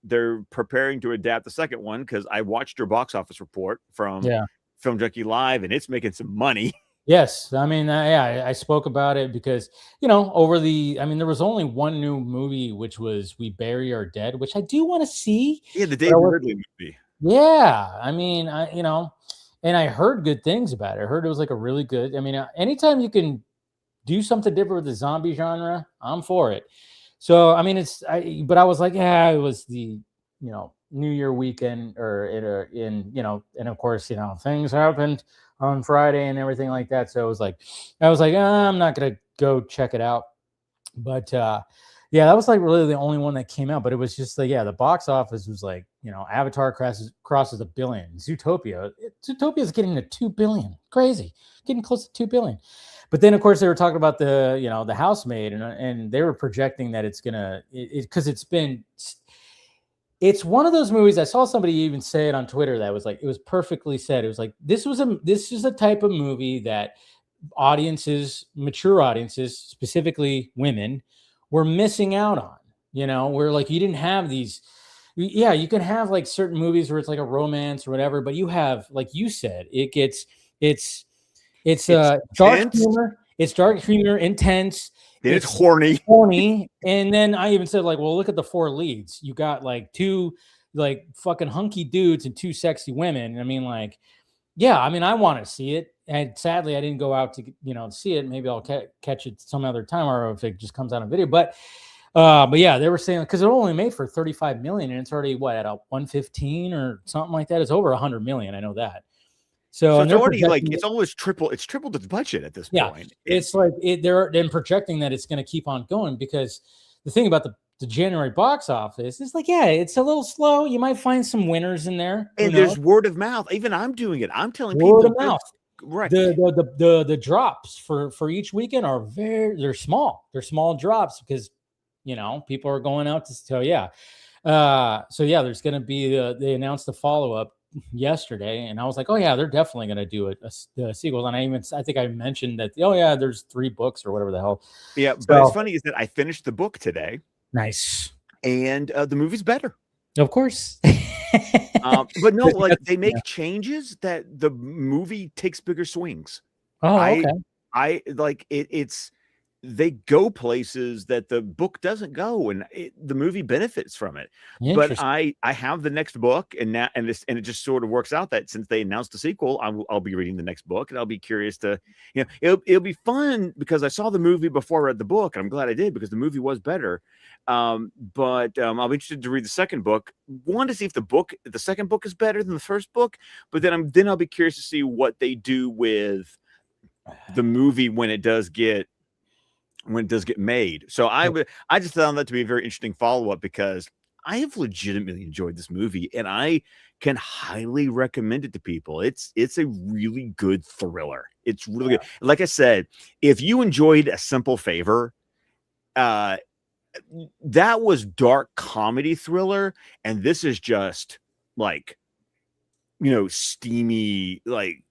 they're preparing to adapt the second one, because I watched your box office report from Film Junkie Live, and it's making some money. Yes. I mean, I spoke about it because, there was only one new movie, which was We Bury Our Dead, which I do want to see. Yeah, the David Ridley movie. Yeah. I mean, and I heard good things about it. I heard it was like a really good, anytime you can do something different with the zombie genre, I'm for it. So I mean, but I was like, yeah, it was the New Year weekend, or and of course, things happened on Friday and everything like that. So I was like, I'm not gonna go check it out. But yeah, that was like really the only one that came out. But it was just like, yeah, the box office was like, Avatar crosses $1 billion. Zootopia is getting to 2 billion. Crazy, getting close to 2 billion. But then, of course, they were talking about the Housemaid, and they were projecting that it's gonna, because it's one of those movies. I saw somebody even say it on Twitter that was like, it was perfectly said. It was like, this is a type of movie that mature audiences, specifically women, were missing out on. Where like you didn't have these. Yeah, you can have like certain movies where it's like a romance or whatever, but you have, like you said, it's dark humor. It's dark humor, intense. Then it's horny. And then I even said, like, well, look at the 4 leads. You got like 2 like fucking hunky dudes and 2 sexy women. I mean, like, yeah, I mean, I want to see it. And sadly, I didn't go out to see it. Maybe I'll catch it some other time, or if it just comes out on video. But yeah, they were saying, because it only made for 35 million, and it's already at a 115 or something like that. It's over 100 million. I know that. So it's already like it's almost tripled its budget at this point. It's like they're then projecting that it's going to keep on going, because the thing about the January box office is like, yeah, it's a little slow. You might find some winners in there, and there's word of mouth. Even I'm doing it. I'm telling word people of mouth. Right. The drops for each weekend are they're small. They're small drops because people are going out to. So yeah, there's going to be they announced the follow-up yesterday, and I was like, oh yeah, they're definitely going to do a sequel. And I think I mentioned that, oh yeah, there's 3 books or whatever the hell. Yeah, but it's funny is that I finished the book today. Nice. And the movie's better, of course. But no, like they make changes that the movie takes bigger swings. Oh, okay. I like it. It's they go places that the book doesn't go, and the movie benefits from it. But I have the next book, and it just sort of works out that since they announced the sequel, I'll be reading the next book, and I'll be curious to, it'll be fun because I saw the movie before I read the book, and I'm glad I did because the movie was better. But I'll be interested to read the second book. One, to see if the second book is better than the first book, but then I'll be curious to see what they do with the movie when it does get made. So I just found that to be a very interesting follow-up, because I have legitimately enjoyed this movie, and I can highly recommend it to people. It's a really good thriller. It's really good. Like I said, if you enjoyed A Simple Favor, that was dark comedy thriller, and this is just like, steamy, like,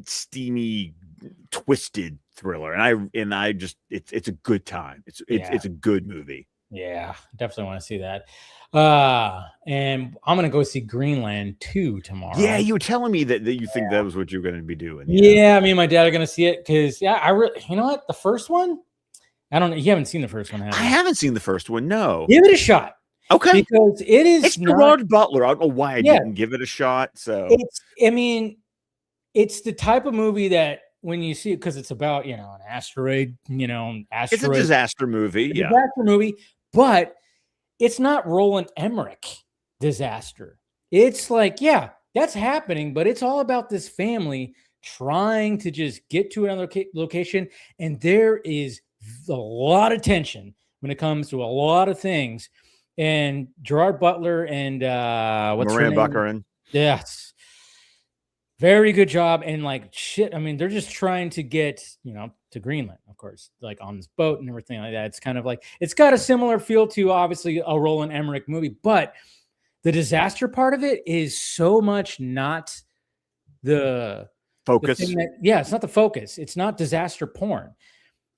steamy, twisted thriller. And I just, it's a good time. It's a good movie. Yeah, definitely want to see that. And I'm gonna go see Greenland 2 tomorrow. Yeah, you were telling me that you think that was what you're going to be doing. Yeah, me and my dad are gonna see it because I really, you know what, the first one, I don't know. You haven't seen the first one, have you? I haven't seen the first one. No. Give it a shot. Okay. Because it's Gerard Butler. I don't know why I didn't give it a shot. So it's the type of movie that when you see it, because it's about, an asteroid, it's a disaster movie. Disaster movie, but it's not Roland Emmerich disaster. It's like, yeah, that's happening, but it's all about this family trying to just get to another location. And there is a lot of tension when it comes to a lot of things. And Gerard Butler and what's her name? Baccarin. Yes. Very good job. And like shit, I mean, they're just trying to get, to Greenland, of course, like on this boat and everything like that. It's kind of like, it's got a similar feel to obviously a Roland Emmerich movie, but the disaster part of it is so much not the focus. It's not the focus. It's not disaster porn.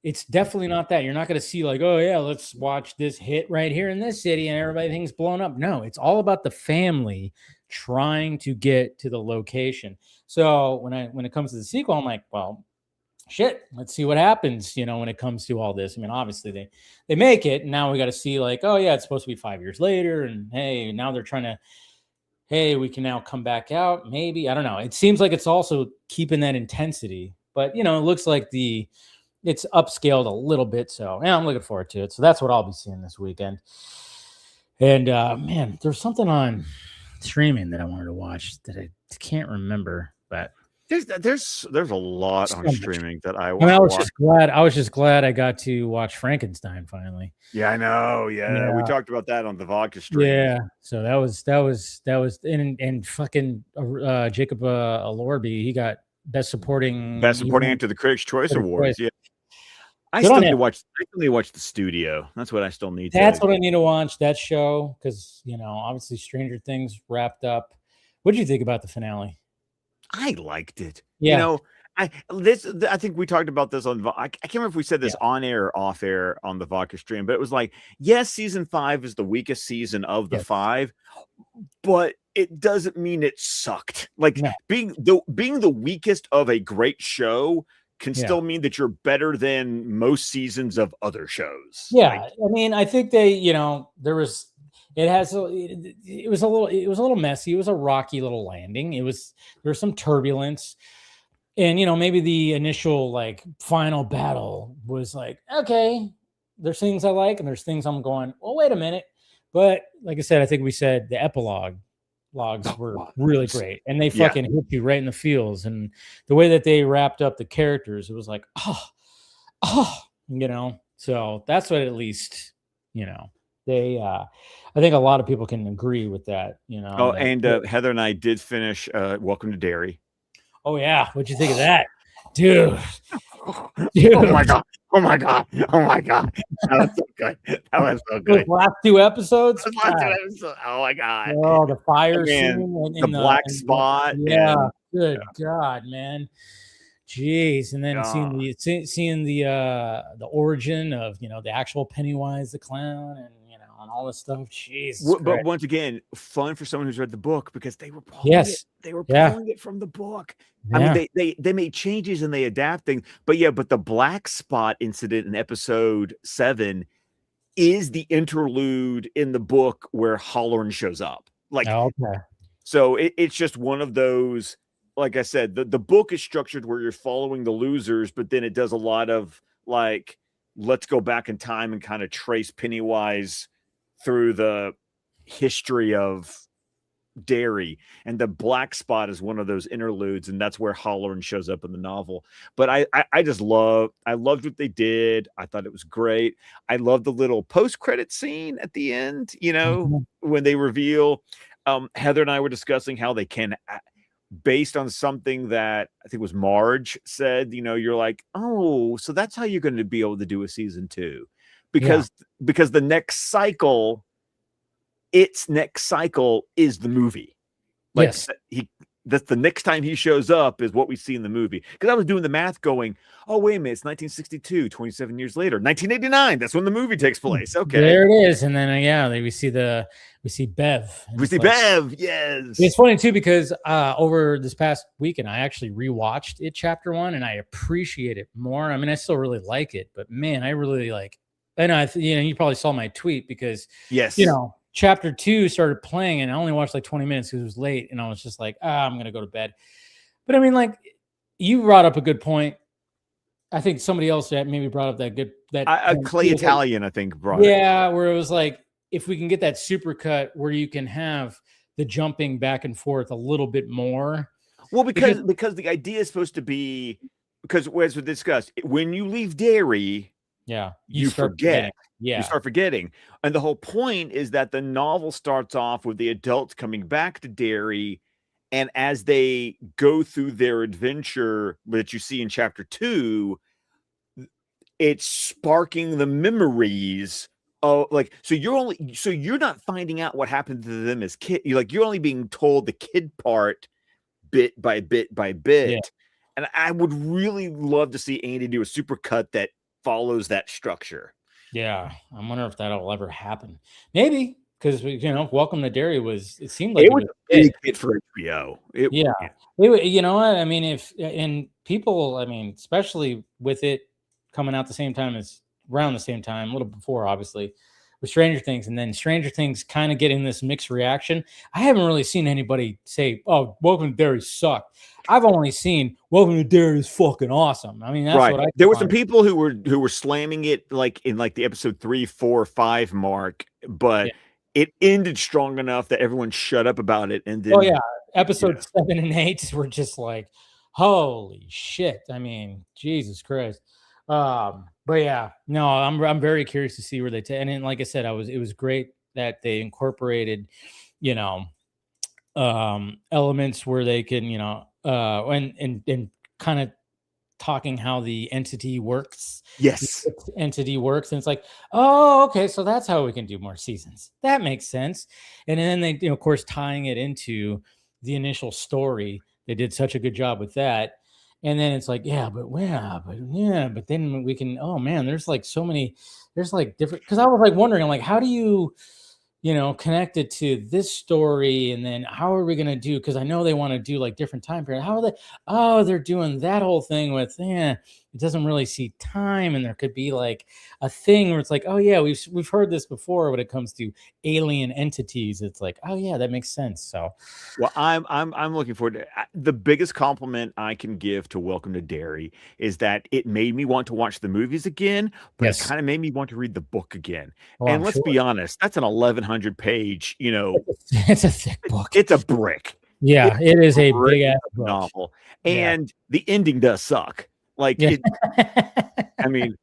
It's definitely not that. You're not going to see like, oh yeah, let's watch this hit right here in this city and everybody thinks blown up. No, it's all about the family trying to get to the location. So when it comes to the sequel, I'm like, well, shit, let's see what happens, when it comes to all this. I mean, obviously they make it, and now we got to see like, oh yeah, it's supposed to be 5 years later, and hey, now they're trying to, hey, we can now come back out. Maybe, I don't know. It seems like it's also keeping that intensity, but it looks like the it's upscaled a little bit. So yeah, I'm looking forward to it. So that's what I'll be seeing this weekend. And man, there's something on streaming that I wanted to watch that I can't remember, but There's a lot on streaming that I I want mean, to watch. I was just glad I got to watch Frankenstein finally. Yeah, I know. Yeah, we talked about that on the vodka stream. Yeah, so that was and fucking Jacob Elordi, he got best supporting actor the Critics' Choice Awards. Yeah, I Good still on need him. to watch. I still need to watch The Studio. That's what I still need. That's what I need to watch, that show, because obviously Stranger Things wrapped up. What did you think about the finale? I liked it. Yeah. I think we talked about this on. I can't remember if we said this on air or off air on the vodka stream, but it was like, yes, season 5 is the weakest season of the 5, but it doesn't mean it sucked. Like being the weakest of a great show can still mean that you're better than most seasons of other shows. Yeah, I mean, I think they, there was. It was a little messy. It was a rocky little landing. There was some turbulence. And, maybe the initial final battle was like, okay, there's things I like and there's things I'm going, well, wait a minute. But like I said, I think we said the logs were really great, and they fucking hit you right in the feels. And the way that they wrapped up the characters, it was like, so that's what, at least, they, I think a lot of people can agree with that, and Heather and I did finish Welcome to Derry. Oh yeah, what'd you think of that, dude? Oh my god! Oh my god! That was so good. Those last 2 episodes. Oh my god! Oh, the fire scene, the black spot. Yeah, good God, man. Jeez, and then seeing the origin of the actual Pennywise the clown, and and all this stuff. Jeez, but once again, fun for someone who's read the book, because they were pulling it from the book. I mean, they made changes and they adapt things, but the black spot incident in episode 7 is the interlude in the book where Halloran shows up. So it's just one of those. Like I said, the book is structured where you're following the losers, but then it does a lot of let's go back in time and kind of trace Pennywise through the history of Derry. And the black spot is one of those interludes, and that's where Halloran shows up in the novel. But I loved what they did. I thought it was great. I love the little post-credit scene at the end, when they reveal. Heather and I were discussing how they can, based on something that I think was Marge said, you're like, oh, so that's how you're going to be able to do a season 2, because the next cycle, its next cycle is the movie. That's the next time he shows up is what we see in the movie. Because I was doing the math going, oh, wait a minute, it's 1962, 27 years later, 1989. That's when the movie takes place. Okay. There it is. And then, we see Bev. We see Bev. Yes. It's funny too, because over this past weekend, I actually rewatched it, chapter 1, and I appreciate it more. I mean, I still really like it, but man, I really and you probably saw my tweet, because chapter 2 started playing and I only watched 20 minutes because it was late, and I was just like, I'm going to go to bed. But I mean, you brought up a good point. I think somebody else that maybe brought up that Clay Italian, I think, brought it. Yeah, where it was if we can get that supercut where you can have the jumping back and forth a little bit more. Well, because the idea is supposed to be, because as we discussed, when you leave Derry, you forget. You start forgetting. And the whole point is that the novel starts off with the adults coming back to Derry, and as they go through their adventure that you see in chapter 2, it's sparking the memories of so you're not finding out what happened to them as kid. You're only being told the kid part bit by bit by bit. Yeah. And I would really love to see Andy do a supercut that follows that structure. Yeah, I wonder if that'll ever happen. Maybe, because Welcome to Derry it seemed like it was a big hit for HBO. You know what I mean? And people, I mean, especially with it coming out around the same time, a little before, obviously, with Stranger Things, and then Stranger Things kind of getting this mixed reaction. I haven't really seen anybody say, "Oh, Welcome to Derry sucked." I've only seen Welcome to Derry is fucking awesome. I mean, that's what I. There were some people who were slamming it like in like the episode 3, 4, 5 mark, but it ended strong enough that everyone shut up about it. And then, episode 7 and 8 were just like, holy shit. I mean, Jesus Christ. But yeah, no, I'm very curious to see where they take. And then, like I said, it was great that they incorporated, elements where they can, and kind of talking how the entity works. Yes, the entity works, and it's like, oh, okay, so that's how we can do more seasons. That makes sense. And then they, of course, tying it into the initial story. They did such a good job with that. And then it's like, but then we can, oh man, there's like so many, there's like different, because I was like wondering, I'm like, how do you connect it to this story? And then how are we going to do, because I know they want to do like different time period. How are they, they're doing that whole thing with, it doesn't really see time. And there could be like a thing where it's like, oh yeah, we've heard this before when it comes to alien entities. It's like, oh yeah, that makes sense. So, well, I'm looking forward to the biggest compliment I can give to Welcome to Derry is that it made me want to watch the movies again, but it kind of made me want to read the book again. And let's be honest, that's an 1,100 page, it's a thick book. It's a brick. Yeah, it is a big ass novel. And the ending does suck. Like, I mean,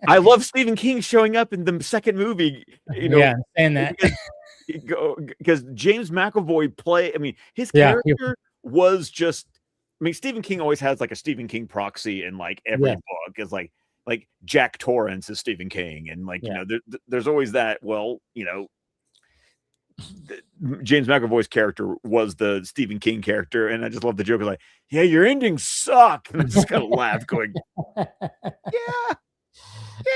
I love Stephen King showing up in the second movie, and that because James McAvoy his character was just, Stephen King always has like a Stephen King proxy in like every book, is like Jack Torrance is Stephen King, and like there's always that. Well, James McAvoy's character was the Stephen King character, and I just love the joke. Like, yeah, your endings suck, and I just kind of laugh, going,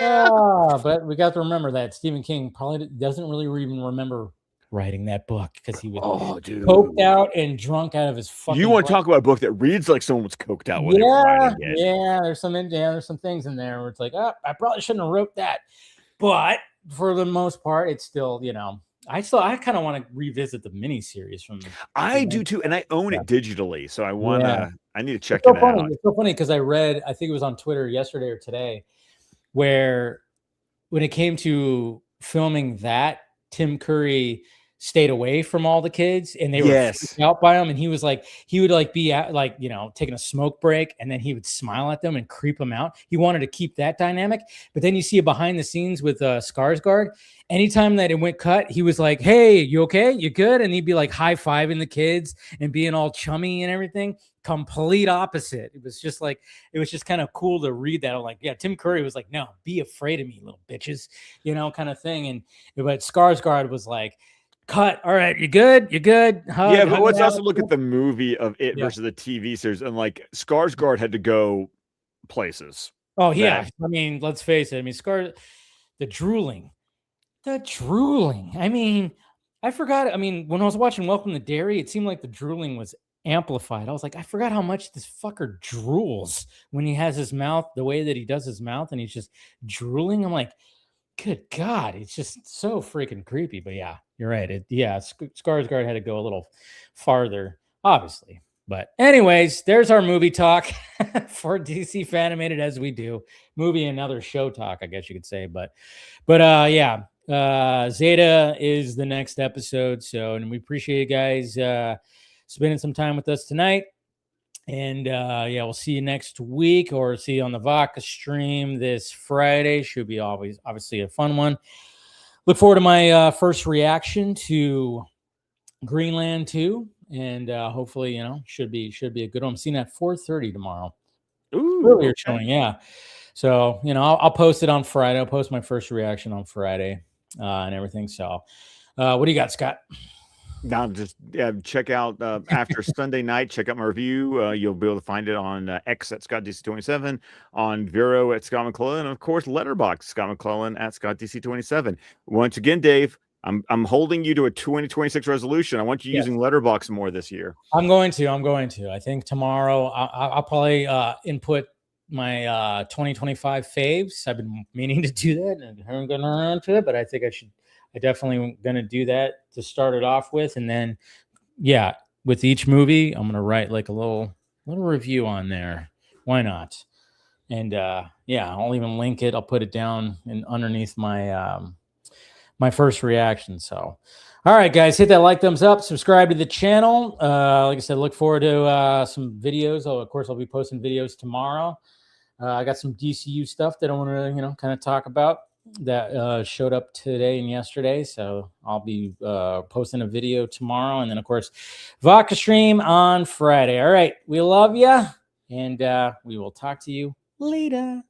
but we got to remember that Stephen King probably doesn't really even remember writing that book, because he was coked out and drunk out of his fucking. You want to talk about a book that reads like someone was coked out when they were writing it? Yeah, there's some things in there where it's like, I probably shouldn't have wrote that, but for the most part, it's still, I kind of want to revisit the miniseries from. I do too, and I own it digitally, so I need to check it out. It's so funny because I read, I think it was on Twitter yesterday or today, where when it came to filming that, Tim Curry stayed away from all the kids, and they were freaked out by him. And he was like, he would like be at, like, taking a smoke break, and then he would smile at them and creep them out. He wanted to keep that dynamic. But then you see it behind the scenes with Skarsgård. Anytime that it went cut, he was like, hey, you okay? You good? And he'd be like high-fiving the kids and being all chummy and everything. Complete opposite. It was just kind of cool to read that. I'm like, yeah, Tim Curry was like, no, be afraid of me, little bitches, kind of thing. But Skarsgård was like, cut. All right, you good? You good? But let's also look at the movie of it versus the TV series. And like, Skarsgård had to go places. Oh, yeah. I mean, let's face it. I mean, the drooling. I mean, I forgot. I mean, when I was watching Welcome to Derry, it seemed like the drooling was amplified. I was like, I forgot how much this fucker drools when he has his mouth, the way that he does his mouth, and he's just drooling. I'm like, good God, it's just so freaking creepy. But yeah, you're right. Skarsgård had to go a little farther, obviously. But anyways, there's our movie talk for DC Fan-imated, as we do. Movie and other show talk, I guess you could say. But Zeta is the next episode. So, and we appreciate you guys spending some time with us tonight. And we'll see you next week, or see you on the Vodka stream this Friday. Should be obviously a fun one. Look forward to my first reaction to Greenland 2, and hopefully, should be a good one. I'm seeing at 4:30 tomorrow. Ooh, earlier showing, yeah. So I'll post it on Friday. I'll post my first reaction on Friday and everything. So, what do you got, Scott? Now, just check out after Sunday night. Check out my review. You'll be able to find it on X at ScottDC27, on Vero at Scott McClellan, and of course, Letterboxd Scott McClellan at ScottDC27. Once again, Dave, I'm holding you to a 2026 resolution. I want you using Letterboxd more this year. I'm going to. I think tomorrow I'll probably input my 2025 faves. I've been meaning to do that and haven't gotten around to it, but I think I should. I definitely going to do that to start it off with. And then, yeah, with each movie, I'm going to write like a little review on there. Why not? And yeah, I'll even link it. I'll put it down and underneath my my first reaction. So, all right, guys, hit that like, thumbs up, subscribe to the channel. Like I said, look forward to some videos. Of course, I'll be posting videos tomorrow. I got some DCU stuff that I want to, kind of talk about that showed up today and yesterday. So I'll be posting a video tomorrow. And then, of course, Vodka stream on Friday. All right. We love you. And we will talk to you later.